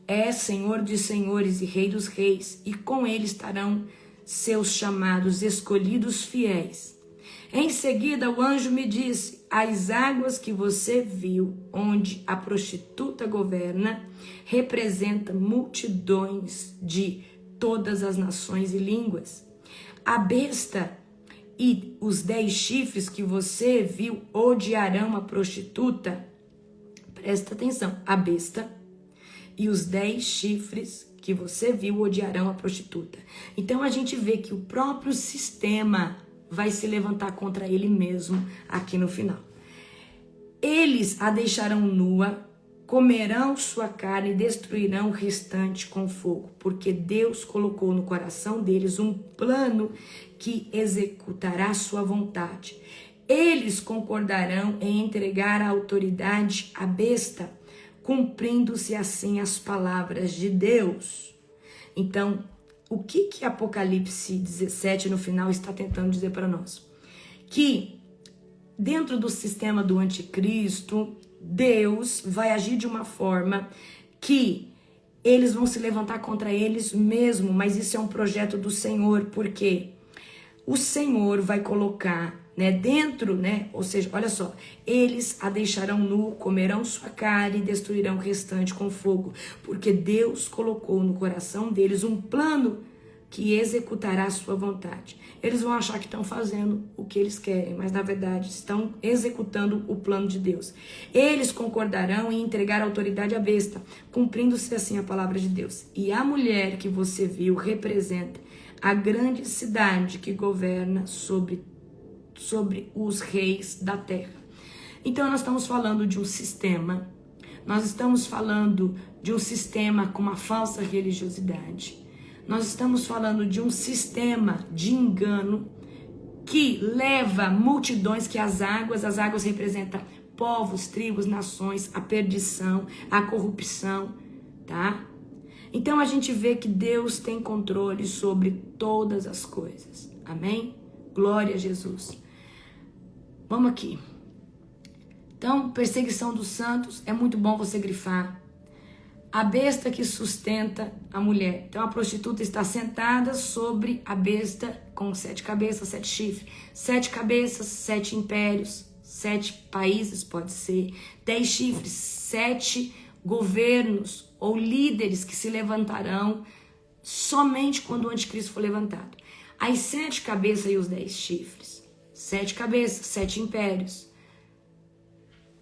S1: é Senhor de senhores e Rei dos reis, e com ele estarão seus chamados escolhidos fiéis. Em seguida o anjo me disse, as águas que você viu, onde a prostituta governa, representam multidões de todas as nações e línguas. A besta e os 10 chifres que você viu odiarão a prostituta. Presta atenção, a besta e os 10 chifres que você viu odiarão a prostituta. Então a gente vê que o próprio sistema vai se levantar contra ele mesmo aqui no final. Eles a deixarão nua, comerão sua carne e destruirão o restante com fogo, porque Deus colocou no coração deles um plano que executará sua vontade. Eles concordarão em entregar a autoridade à besta, cumprindo-se assim as palavras de Deus. Então, o que Apocalipse 17 no final está tentando dizer para nós? Que dentro do sistema do anticristo, Deus vai agir de uma forma que eles vão se levantar contra eles mesmo, mas isso é um projeto do Senhor, porque o Senhor vai colocar dentro, ou seja, olha só, eles a deixarão nu, comerão sua carne e destruirão o restante com fogo, porque Deus colocou no coração deles um plano que executará a sua vontade. Eles vão achar que estão fazendo o que eles querem, mas na verdade estão executando o plano de Deus. Eles concordarão em entregar a autoridade à besta, cumprindo-se assim a palavra de Deus. E a mulher que você viu representa a grande cidade que governa sobre os reis da terra. Então nós estamos falando de um sistema, nós estamos falando de um sistema com uma falsa religiosidade, nós estamos falando de um sistema de engano que leva multidões, que as águas representam povos, tribos, nações, a perdição, a corrupção, tá? Então a gente vê que Deus tem controle sobre todas as coisas, amém? Glória a Jesus. Vamos aqui. Então, perseguição dos santos, é muito bom você grifar. a besta que sustenta a mulher. Então a prostituta está sentada sobre a besta com 7 cabeças, 7 chifres. 7 cabeças, 7 impérios, 7 países pode ser. 10 chifres, 7 governos ou líderes que se levantarão somente quando o anticristo for levantado. As 7 cabeças e os 10 chifres. 7 cabeças, 7 impérios.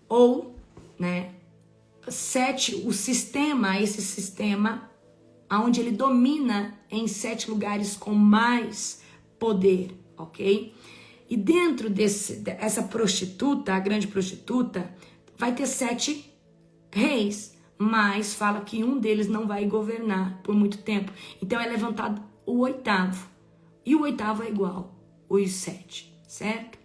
S1: Ou, né? 7, o sistema, esse sistema, onde ele domina em 7 lugares com mais poder, ok? E dentro dessa prostituta, a grande prostituta, vai ter 7 reis, mas fala que um deles não vai governar por muito tempo. Então é levantado o 8º, e o 8º é igual os 7, certo?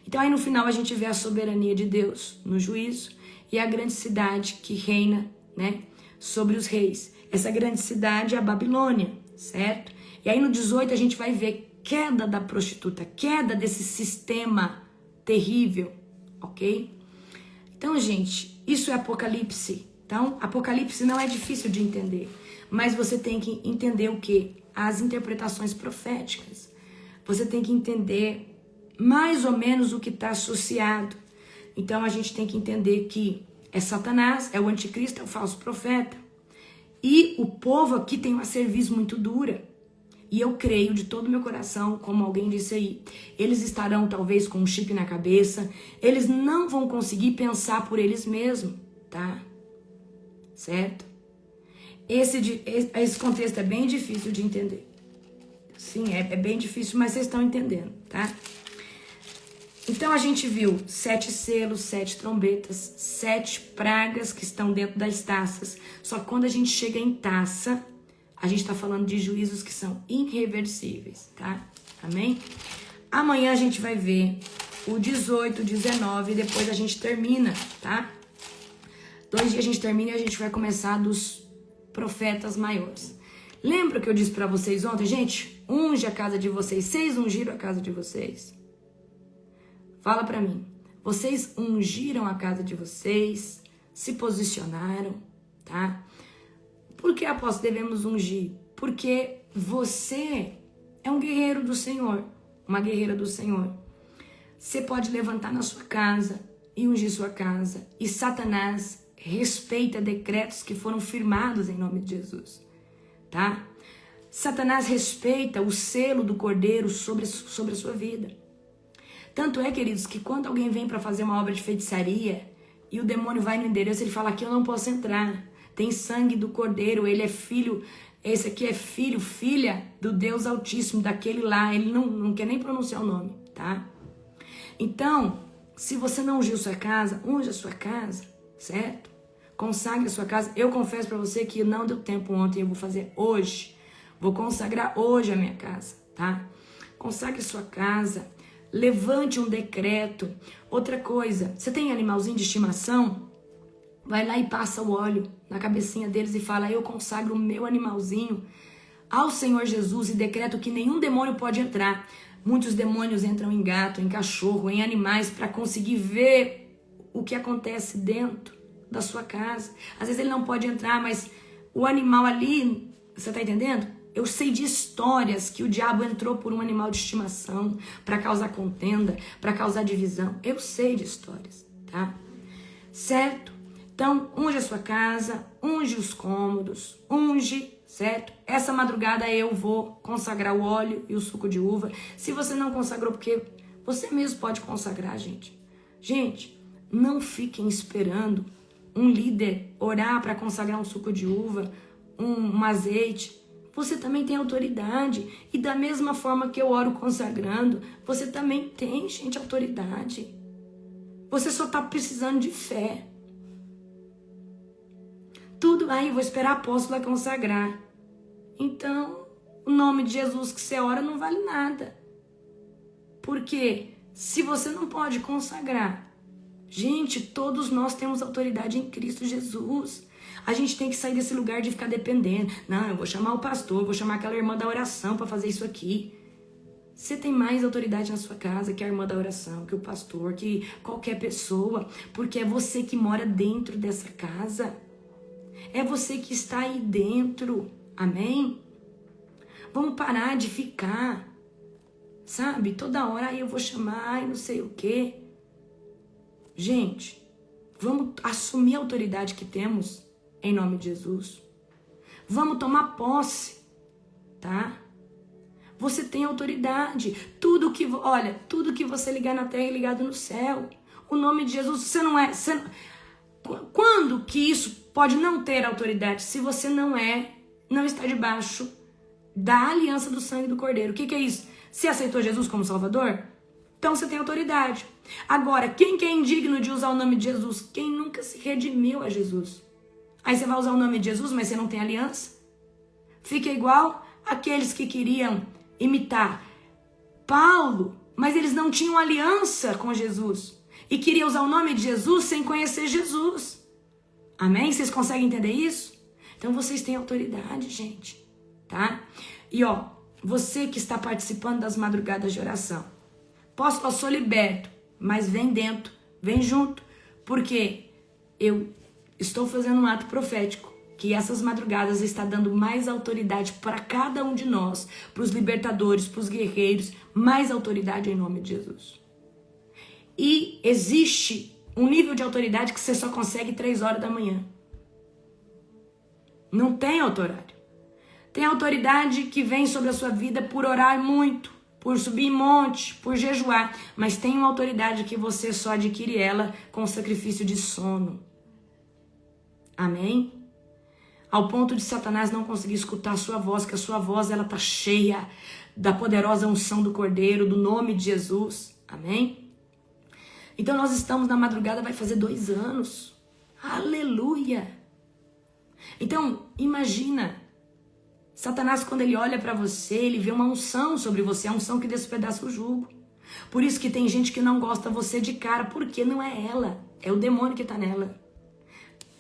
S1: Então aí no final a gente vê a soberania de Deus no juízo, e a grande cidade que reina, né, sobre os reis. Essa grande cidade é a Babilônia, certo? E aí no 18 a gente vai ver queda da prostituta, queda desse sistema terrível, ok? Então, gente, isso é Apocalipse. Então, Apocalipse não é difícil de entender, mas você tem que entender o quê? As interpretações proféticas. Você tem que entender mais ou menos o que está associado. Então a gente tem que entender que é Satanás, é o anticristo, é o falso profeta. E o povo aqui tem uma serviço muito dura. E eu creio de todo o meu coração, como alguém disse aí, eles estarão talvez com um chip na cabeça, eles não vão conseguir pensar por eles mesmos, tá? Certo? Esse contexto é bem difícil de entender. Sim, é bem difícil, mas vocês estão entendendo, tá? Então a gente viu 7 selos, 7 trombetas, 7 pragas que estão dentro das taças. Só que quando a gente chega em taça, a gente está falando de juízos que são irreversíveis, tá? Amém? Amanhã a gente vai ver o 18, 19 e depois a gente termina, tá? 2 dias a gente termina e a gente vai começar dos profetas maiores. Lembra que eu disse para vocês ontem? Gente, unge a casa de vocês. Vocês ungiram a casa de vocês? Fala pra mim, vocês ungiram a casa de vocês, se posicionaram, tá? Por que, apóstolo, devemos ungir? Porque você é um guerreiro do Senhor, uma guerreira do Senhor. Você pode levantar na sua casa e ungir sua casa. E Satanás respeita decretos que foram firmados em nome de Jesus, tá? Satanás respeita o selo do Cordeiro sobre a sua vida. Tanto é, queridos, que quando alguém vem para fazer uma obra de feitiçaria e o demônio vai no endereço, ele fala: aqui eu não posso entrar. Tem sangue do Cordeiro, ele é filho, esse aqui é filho, filha do Deus Altíssimo, daquele lá. Ele não quer nem pronunciar o nome, tá? Então, se você não ungiu sua casa, unja a sua casa, certo? Consagre a sua casa. Eu confesso para você que não deu tempo ontem, eu vou fazer hoje. Vou consagrar hoje a minha casa, tá? Consagre sua casa. Levante um decreto. Outra coisa, você tem animalzinho de estimação? Vai lá e passa o óleo na cabecinha deles e fala: eu consagro o meu animalzinho ao Senhor Jesus e decreto que nenhum demônio pode entrar. Muitos demônios entram em gato, em cachorro, em animais para conseguir ver o que acontece dentro da sua casa. Às vezes ele não pode entrar, mas o animal ali, você tá entendendo? Eu sei de histórias que o diabo entrou por um animal de estimação para causar contenda, para causar divisão. Eu sei de histórias, tá? Certo? Então, unge a sua casa, unge os cômodos, unge, certo? Essa madrugada eu vou consagrar o óleo e o suco de uva. Se você não consagrou, porque você mesmo pode consagrar, gente. Gente, não fiquem esperando um líder orar para consagrar um suco de uva, um azeite. Você também tem autoridade. E da mesma forma que eu oro consagrando, você também tem, gente, autoridade. Você só está precisando de fé. Tudo aí, vou esperar a apóstola consagrar. Então, o nome de Jesus que você ora não vale nada. Porque se você não pode consagrar, gente, todos nós temos autoridade em Cristo Jesus. A gente tem que sair desse lugar de ficar dependendo. Não, eu vou chamar o pastor, vou chamar aquela irmã da oração para fazer isso aqui. Você tem mais autoridade na sua casa que a irmã da oração, que o pastor, que qualquer pessoa. Porque é você que mora dentro dessa casa. é você que está aí dentro. Amém? Vamos parar de ficar, sabe? Toda hora aí eu vou chamar e não sei o quê. Gente, vamos assumir a autoridade que temos em nome de Jesus. Vamos tomar posse, tá? Você tem autoridade. Tudo que você ligar na terra é ligado no céu. O nome de Jesus, você não é... Quando que isso pode não ter autoridade? Se você não está debaixo da aliança do sangue do Cordeiro. O que é isso? Você aceitou Jesus como Salvador? Então você tem autoridade. Agora, quem que é indigno de usar o nome de Jesus? Quem nunca se redimiu a Jesus. Aí você vai usar o nome de Jesus, mas você não tem aliança? Fica igual aqueles que queriam imitar Paulo, mas eles não tinham aliança com Jesus. E queriam usar o nome de Jesus sem conhecer Jesus. Amém? Vocês conseguem entender isso? Então vocês têm autoridade, gente. Tá? E você que está participando das madrugadas de oração. Eu sou liberto, mas vem dentro, vem junto. Porque eu estou fazendo um ato profético. Que essas madrugadas está dando mais autoridade para cada um de nós. Para os libertadores, para os guerreiros. Mais autoridade em nome de Jesus. E existe um nível de autoridade que você só consegue 3 horas da manhã. Não tem autoridade. Tem autoridade que vem sobre a sua vida por orar muito, por subir em monte, por jejuar. Mas tem uma autoridade que você só adquire ela com o sacrifício de sono. Amém? Ao ponto de Satanás não conseguir escutar a sua voz, que a sua voz ela tá cheia da poderosa unção do Cordeiro, do nome de Jesus. Amém? Então nós estamos na madrugada, vai fazer 2 anos. Aleluia! Então, imagina, Satanás quando ele olha para você, ele vê uma unção sobre você, a unção que despedaça o jugo. Por isso que tem gente que não gosta de você de cara, porque não é ela, é o demônio que tá nela.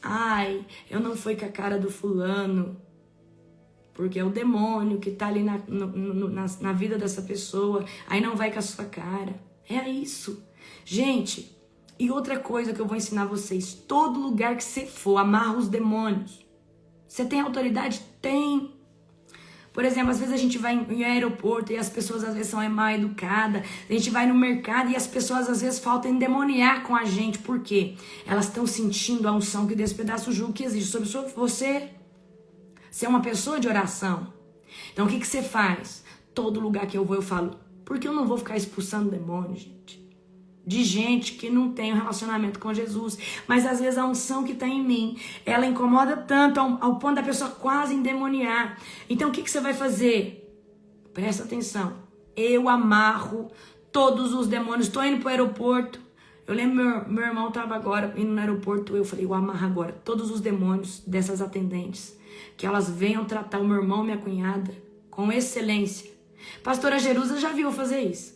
S1: Ai, eu não fui com a cara do fulano, porque é o demônio que tá ali na vida dessa pessoa, aí não vai com a sua cara. É isso. Gente, e outra coisa que eu vou ensinar vocês, todo lugar que você for, amarra os demônios. Você tem autoridade? Tem. Por exemplo, às vezes a gente vai em aeroporto e as pessoas às vezes são mal educadas. A gente vai no mercado e as pessoas às vezes faltam endemoniar com a gente. Por quê? Elas estão sentindo a unção que despedaça o jugo que existe sobre você. Você é uma pessoa de oração. Então o que você faz? Todo lugar que eu vou eu falo, porque eu não vou ficar expulsando demônio, gente. De gente que não tem um relacionamento com Jesus. Mas às vezes a unção que está em mim, ela incomoda tanto ao ponto da pessoa quase endemoniar. Então o que você vai fazer? Presta atenção. Eu amarro todos os demônios. Estou indo para o aeroporto. Eu lembro meu irmão estava agora indo no aeroporto. Eu falei, eu amarro agora todos os demônios dessas atendentes. Que elas venham tratar o meu irmão e minha cunhada com excelência. Pastora Jerusa já viu fazer isso.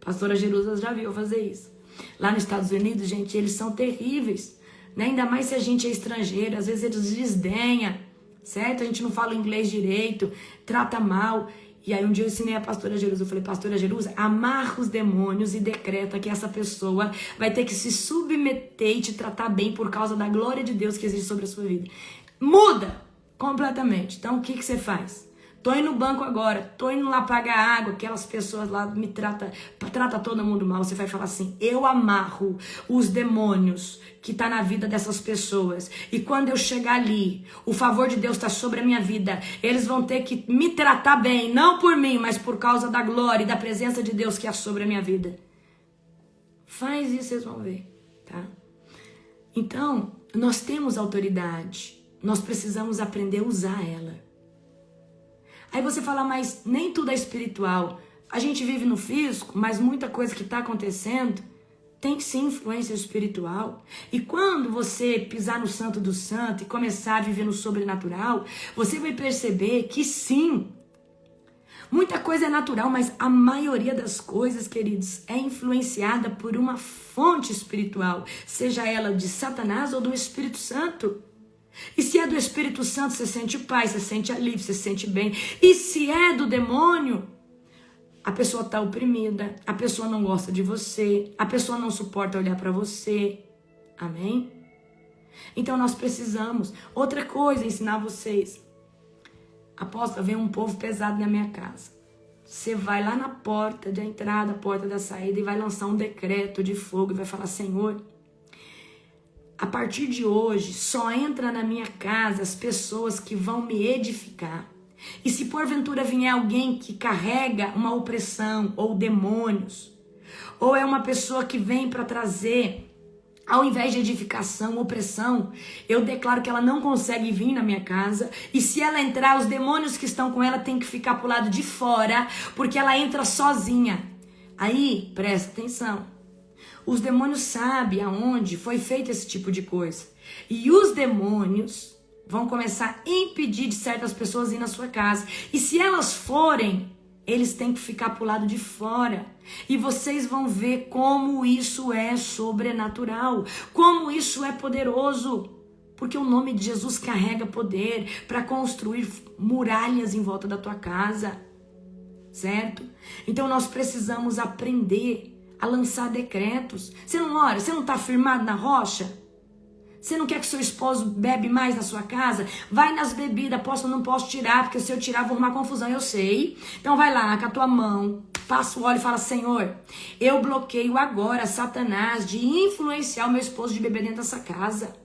S1: Pastora Jerusa já viu fazer isso. Lá nos Estados Unidos, gente, eles são terríveis. Né? Ainda mais se a gente é estrangeiro. Às vezes eles desdenham, certo? A gente não fala inglês direito, trata mal. E aí um dia eu ensinei a pastora Jerusa. Eu falei, pastora Jerusa, amarra os demônios e decreta que essa pessoa vai ter que se submeter e te tratar bem por causa da glória de Deus que existe sobre a sua vida. Muda completamente. Então o que você faz? Tô indo no banco agora, tô indo lá pagar água, aquelas pessoas lá me trata todo mundo mal. Você vai falar assim, eu amarro os demônios que tá na vida dessas pessoas. E quando eu chegar ali, o favor de Deus tá sobre a minha vida. Eles vão ter que me tratar bem, não por mim, mas por causa da glória e da presença de Deus que é sobre a minha vida. Faz isso, vocês vão ver, tá? Então, nós temos autoridade. Nós precisamos aprender a usar ela. Aí você fala, mas nem tudo é espiritual. A gente vive no físico, mas muita coisa que está acontecendo tem sim influência espiritual. E quando você pisar no santo do santo e começar a viver no sobrenatural, você vai perceber que sim, muita coisa é natural, mas a maioria das coisas, queridos, é influenciada por uma fonte espiritual, seja ela de Satanás ou do Espírito Santo. E se é do Espírito Santo, você sente paz, você sente alívio, você se sente bem. E se é do demônio, a pessoa está oprimida, a pessoa não gosta de você, a pessoa não suporta olhar para você. Amém? Então nós precisamos. Outra coisa, ensinar vocês. Apóstolo, vem um povo pesado na minha casa. Você vai lá na porta da entrada, porta da saída, e vai lançar um decreto de fogo e vai falar: Senhor, a partir de hoje, só entra na minha casa as pessoas que vão me edificar. E se porventura vier alguém que carrega uma opressão ou demônios, ou é uma pessoa que vem para trazer, ao invés de edificação, opressão, eu declaro que ela não consegue vir na minha casa. E se ela entrar, os demônios que estão com ela têm que ficar pro lado de fora, porque ela entra sozinha. Aí, presta atenção. Os demônios sabem aonde foi feito esse tipo de coisa. E os demônios vão começar a impedir de certas pessoas ir na sua casa. E se elas forem, eles têm que ficar pro lado de fora. E vocês vão ver como isso é sobrenatural, como isso é poderoso. Porque o nome de Jesus carrega poder para construir muralhas em volta da tua casa, certo? Então nós precisamos aprender a lançar decretos. Você não ora? Você não está firmado na rocha? Você não quer que seu esposo bebe mais na sua casa? Vai nas bebidas. Apóstolo, não posso tirar, porque se eu tirar vou arrumar confusão. Eu sei. Então vai lá com a tua mão, passa o óleo e fala: Senhor, eu bloqueio agora Satanás de influenciar o meu esposo de beber dentro dessa casa.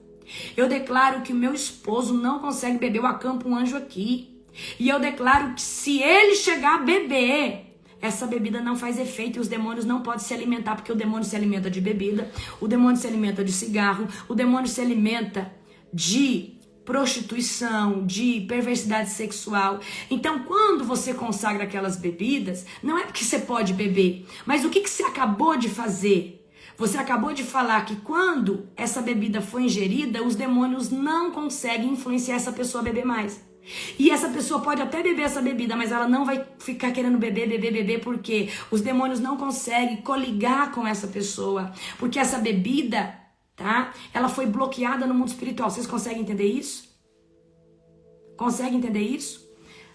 S1: Eu declaro que o meu esposo não consegue beber, eu acampo um anjo aqui. E eu declaro que se ele chegar a beber, essa bebida não faz efeito e os demônios não podem se alimentar, porque o demônio se alimenta de bebida, o demônio se alimenta de cigarro, o demônio se alimenta de prostituição, de perversidade sexual. Então, quando você consagra aquelas bebidas, não é porque você pode beber, mas o que você acabou de fazer? Você acabou de falar que quando essa bebida foi ingerida, os demônios não conseguem influenciar essa pessoa a beber mais. E essa pessoa pode até beber essa bebida, mas ela não vai ficar querendo beber, porque os demônios não conseguem coligar com essa pessoa. Porque essa bebida, tá? Ela foi bloqueada no mundo espiritual. Vocês conseguem entender isso? Conseguem entender isso?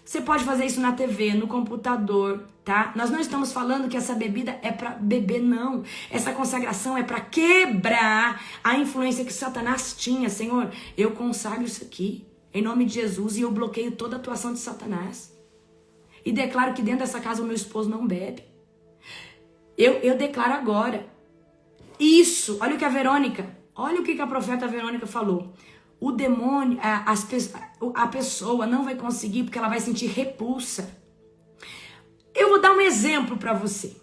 S1: Você pode fazer isso na TV, no computador, tá? Nós não estamos falando que essa bebida é para beber, não. Essa consagração é para quebrar a influência que Satanás tinha. Senhor, eu consagro isso aqui, em nome de Jesus, e eu bloqueio toda a atuação de Satanás. E declaro que dentro dessa casa o meu esposo não bebe. Eu declaro agora. Isso, olha o que a Verônica, olha o que a profeta Verônica falou. O demônio, a pessoa não vai conseguir porque ela vai sentir repulsa. Eu vou dar um exemplo para você.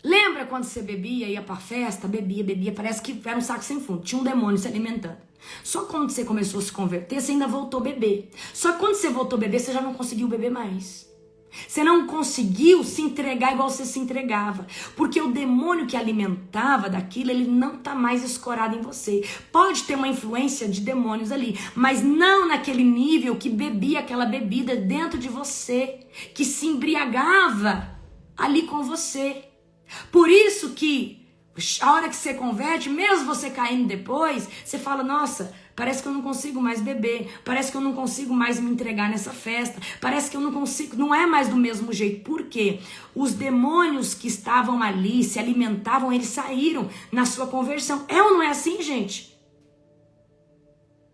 S1: Lembra quando você bebia, ia pra festa, bebia, parece que era um saco sem fundo, tinha um demônio se alimentando. Só quando você começou a se converter, você ainda voltou a beber. Só que quando você voltou a beber, você já não conseguiu beber mais. Você não conseguiu se entregar igual você se entregava. Porque o demônio que alimentava daquilo, ele não tá mais escorado em você. Pode ter uma influência de demônios ali, mas não naquele nível que bebia aquela bebida dentro de você, que se embriagava ali com você. Por isso que a hora que você converte, mesmo você caindo depois, você fala: nossa, parece que eu não consigo mais beber, parece que eu não consigo mais me entregar nessa festa, parece que eu não consigo, não é mais do mesmo jeito. Por quê? Os demônios que estavam ali, se alimentavam, eles saíram na sua conversão. É ou não é assim, gente?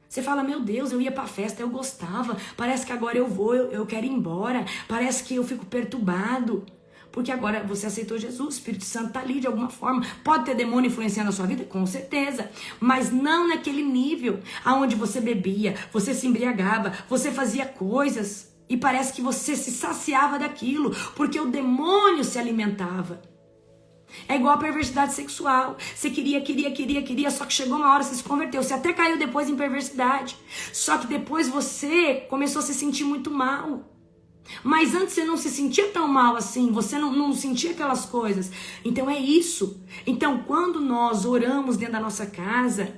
S1: Você fala: meu Deus, eu ia pra festa, eu gostava, parece que agora eu vou, eu quero ir embora, parece que eu fico perturbado. Porque agora você aceitou Jesus, o Espírito Santo está ali de alguma forma. Pode ter demônio influenciando a sua vida? Com certeza. Mas não naquele nível aonde você bebia, você se embriagava, você fazia coisas e parece que você se saciava daquilo, porque o demônio se alimentava. É igual a perversidade sexual. Você queria, só que chegou uma hora, você se converteu. Você até caiu depois em perversidade. Só que depois você começou a se sentir muito mal. Mas antes você não se sentia tão mal assim, você não sentia aquelas coisas. Então é isso. Então quando nós oramos dentro da nossa casa,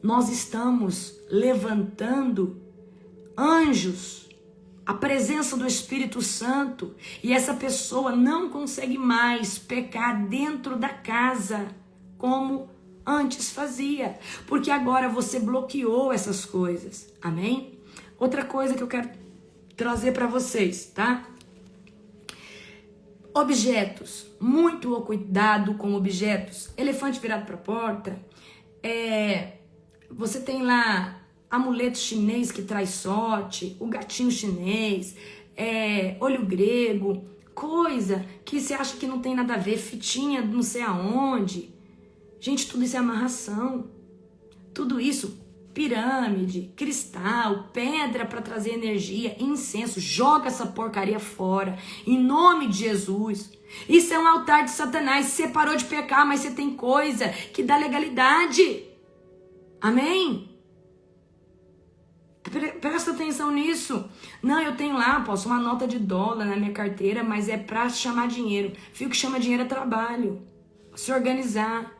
S1: nós estamos levantando anjos, a presença do Espírito Santo, e essa pessoa não consegue mais pecar dentro da casa como antes fazia, porque agora você bloqueou essas coisas. Amém? Outra coisa que eu quero trazer para vocês, tá? Objetos, muito cuidado com objetos. Elefante virado para a porta, Você tem lá amuleto chinês que traz sorte, o gatinho chinês, olho grego, coisa que você acha que não tem nada a ver, fitinha não sei aonde. Gente, tudo isso é amarração. Tudo isso, pirâmide, cristal, pedra para trazer energia, incenso. Joga essa porcaria fora, em nome de Jesus. Isso é um altar de Satanás. Você parou de pecar, mas você tem coisa que dá legalidade. Amém? Presta atenção nisso. Não, eu tenho lá, posso uma nota de dólar na minha carteira, mas é para chamar dinheiro. Filho, o que chama dinheiro é trabalho. Se organizar.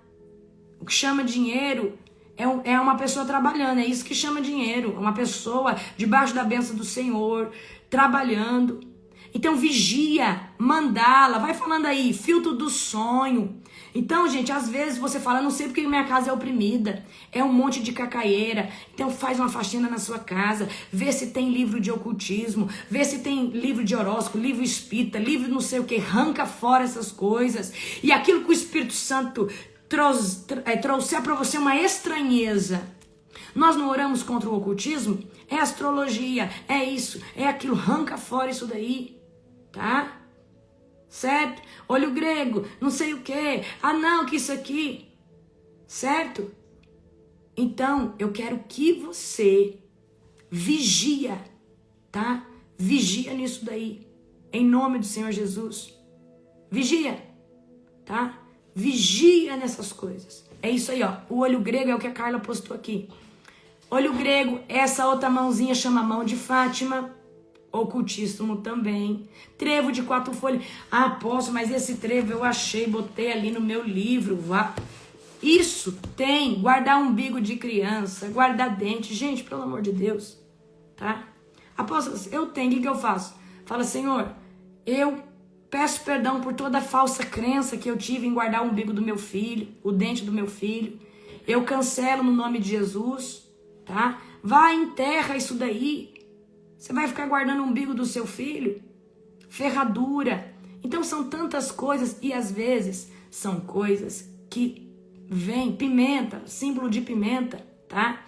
S1: O que chama dinheiro é uma pessoa trabalhando. É isso que chama dinheiro. É uma pessoa debaixo da bênção do Senhor, trabalhando. Então vigia, mandala, vai falando aí, filtro do sonho. Então, gente, às vezes você fala, não sei porque minha casa é oprimida, é um monte de cacaeira. Então faz uma faxina na sua casa, vê se tem livro de ocultismo, vê se tem livro de horóscopo, livro espírita, livro não sei o que, arranca fora essas coisas. E aquilo que o Espírito Santo trouxer para você uma estranheza. Nós não oramos contra o ocultismo? É astrologia, é isso, é aquilo, arranca fora isso daí, tá? Certo? Olho grego, não sei o que. Ah, não, que isso aqui. Certo? Então, eu quero que você vigia, tá? Vigia nisso daí. Em nome do Senhor Jesus. Vigia, tá? Vigia nessas coisas. É isso aí, ó. O olho grego é o que a Carla postou aqui. Olho grego, essa outra mãozinha chama mão de Fátima. Ocultismo também. Trevo de 4 folhas. Ah, posso, mas esse trevo eu achei, botei ali no meu livro. Isso tem. Guardar umbigo de criança, guardar dente. Gente, pelo amor de Deus. Tá? Apóstolo, eu tenho, o que eu faço? Fala, Senhor, eu peço perdão por toda a falsa crença que eu tive em guardar o umbigo do meu filho, o dente do meu filho. Eu cancelo no nome de Jesus. Tá? Vai, enterra isso daí. Você vai ficar guardando o umbigo do seu filho? Ferradura. Então são tantas coisas e às vezes são coisas que vêm, pimenta, símbolo de pimenta, tá?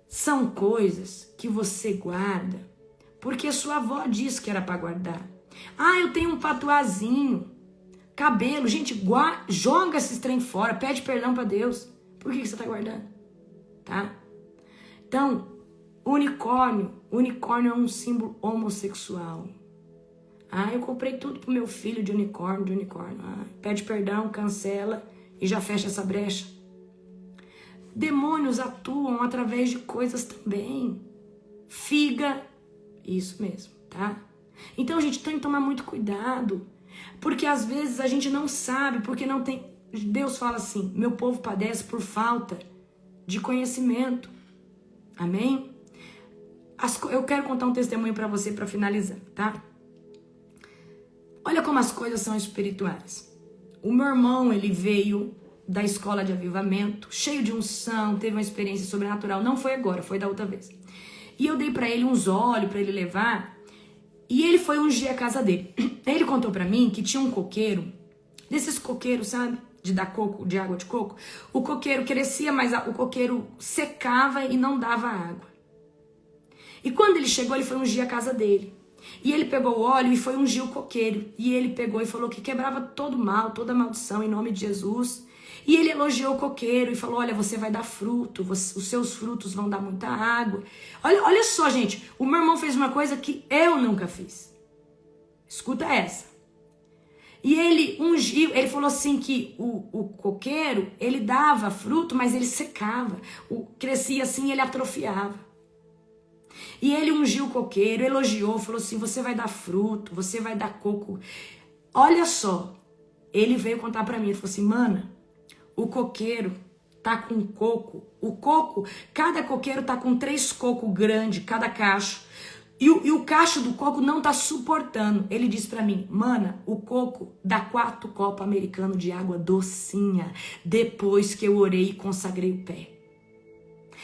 S1: São coisas que você guarda porque sua avó disse que era para guardar. Ah, eu tenho um patuazinho, cabelo. Gente, joga esses trem fora, pede perdão para Deus. Por que você tá guardando? Tá? Então, unicórnio é um símbolo homossexual. Ah, eu comprei tudo pro meu filho de unicórnio. Ah, pede perdão, cancela e já fecha essa brecha. Demônios atuam através de coisas também. Figa, isso mesmo, tá? Então, gente, tem que tomar muito cuidado, porque às vezes a gente não sabe, porque não tem... Deus fala assim, meu povo padece por falta de conhecimento. Amém? Eu quero contar um testemunho para você para finalizar, tá? Olha como as coisas são espirituais. O meu irmão, ele veio da escola de avivamento, cheio de unção, teve uma experiência sobrenatural. Não foi agora, foi da outra vez. E eu dei para ele uns óleos para ele levar, e ele foi ungir a casa dele. Ele contou para mim que tinha um coqueiro, desses coqueiros, sabe? De dar coco, de água de coco. O coqueiro crescia, mas o coqueiro secava e não dava água. E quando ele chegou, ele foi ungir a casa dele. E ele pegou o óleo e foi ungir o coqueiro. E ele pegou e falou que quebrava todo mal, toda maldição em nome de Jesus. E ele elogiou o coqueiro e falou, olha, você vai dar fruto, os seus frutos vão dar muita água. Olha só, gente, o meu irmão fez uma coisa que eu nunca fiz. Escuta essa. E ele ungiu, ele falou assim que o coqueiro, ele dava fruto, mas ele secava. Crescia assim e ele atrofiava. E ele ungiu o coqueiro, elogiou, falou assim, você vai dar fruto, você vai dar coco. Olha só, ele veio contar pra mim, ele falou assim, mana, o coqueiro tá com coco. O coco, cada coqueiro tá com 3 cocos grandes, cada cacho. E o cacho do coco não tá suportando. Ele disse pra mim, mana, o coco dá 4 copos americanos de água docinha, depois que eu orei e consagrei o pé.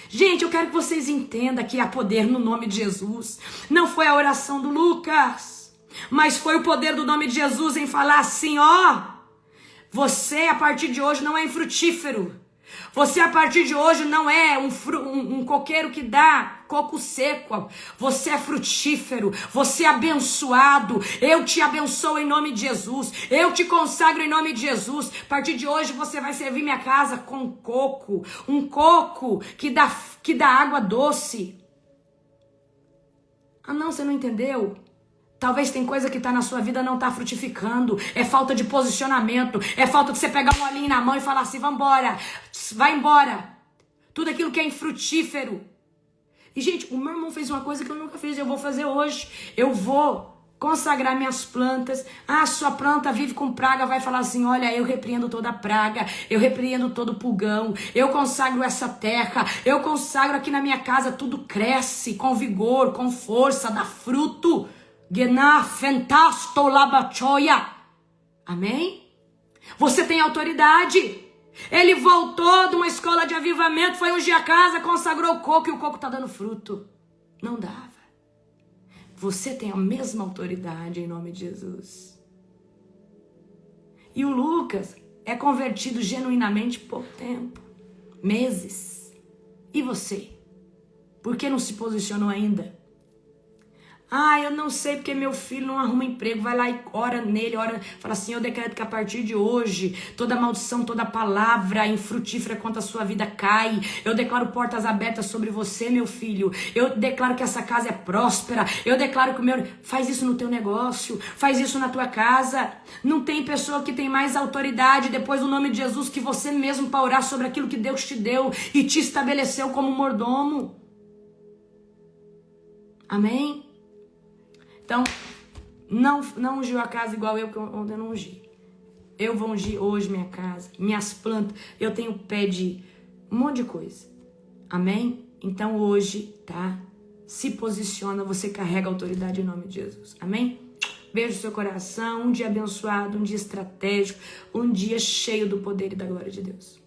S1: Gente, eu quero que vocês entendam que há poder no nome de Jesus. Não foi a oração do Lucas, mas foi o poder do nome de Jesus em falar assim, ó, você a partir de hoje não é infrutífero. Você, a partir de hoje, não é um coqueiro que dá coco seco. Você é frutífero. Você é abençoado. Eu te abençoo em nome de Jesus. Eu te consagro em nome de Jesus. A partir de hoje, você vai servir minha casa com coco. Um coco que dá água doce. Ah, não, você não entendeu? Talvez tem coisa que tá na sua vida não tá frutificando. É falta de posicionamento. É falta de você pegar um olhinho na mão e falar assim, vambora, vai embora. Tudo aquilo que é infrutífero. E, gente, o meu irmão fez uma coisa que eu nunca fiz. Eu vou fazer hoje. Eu vou consagrar minhas plantas. Ah, sua planta vive com praga. Vai falar assim, olha, eu repreendo toda praga. Eu repreendo todo pulgão. Eu consagro essa terra. Eu consagro aqui na minha casa. Tudo cresce com vigor, com força, dá fruto. Amém? Você tem autoridade. Ele voltou de uma escola de avivamento, foi ungir a casa, consagrou o coco e o coco está dando fruto. Não dava. Você tem a mesma autoridade em nome de Jesus. E o Lucas é convertido genuinamente por pouco tempo, meses. E você? Por que não se posicionou ainda? Ah, eu não sei porque meu filho não arruma emprego. Vai lá e ora nele, ora. Fala assim, eu decreto que a partir de hoje, toda maldição, toda palavra infrutífera contra a sua vida cai. Eu declaro portas abertas sobre você, meu filho. Eu declaro que essa casa é próspera. Eu declaro que o meu... Faz isso no teu negócio. Faz isso na tua casa. Não tem pessoa que tem mais autoridade depois do nome de Jesus que você mesmo para orar sobre aquilo que Deus te deu e te estabeleceu como mordomo. Amém? Então, não ungiu a casa igual eu, que ontem eu não ungi. Eu vou ungir hoje minha casa, minhas plantas. Eu tenho pé de um monte de coisa. Amém? Então hoje, tá? Se posiciona, você carrega a autoridade em nome de Jesus. Amém? Beijo no seu coração, um dia abençoado, um dia estratégico, um dia cheio do poder e da glória de Deus.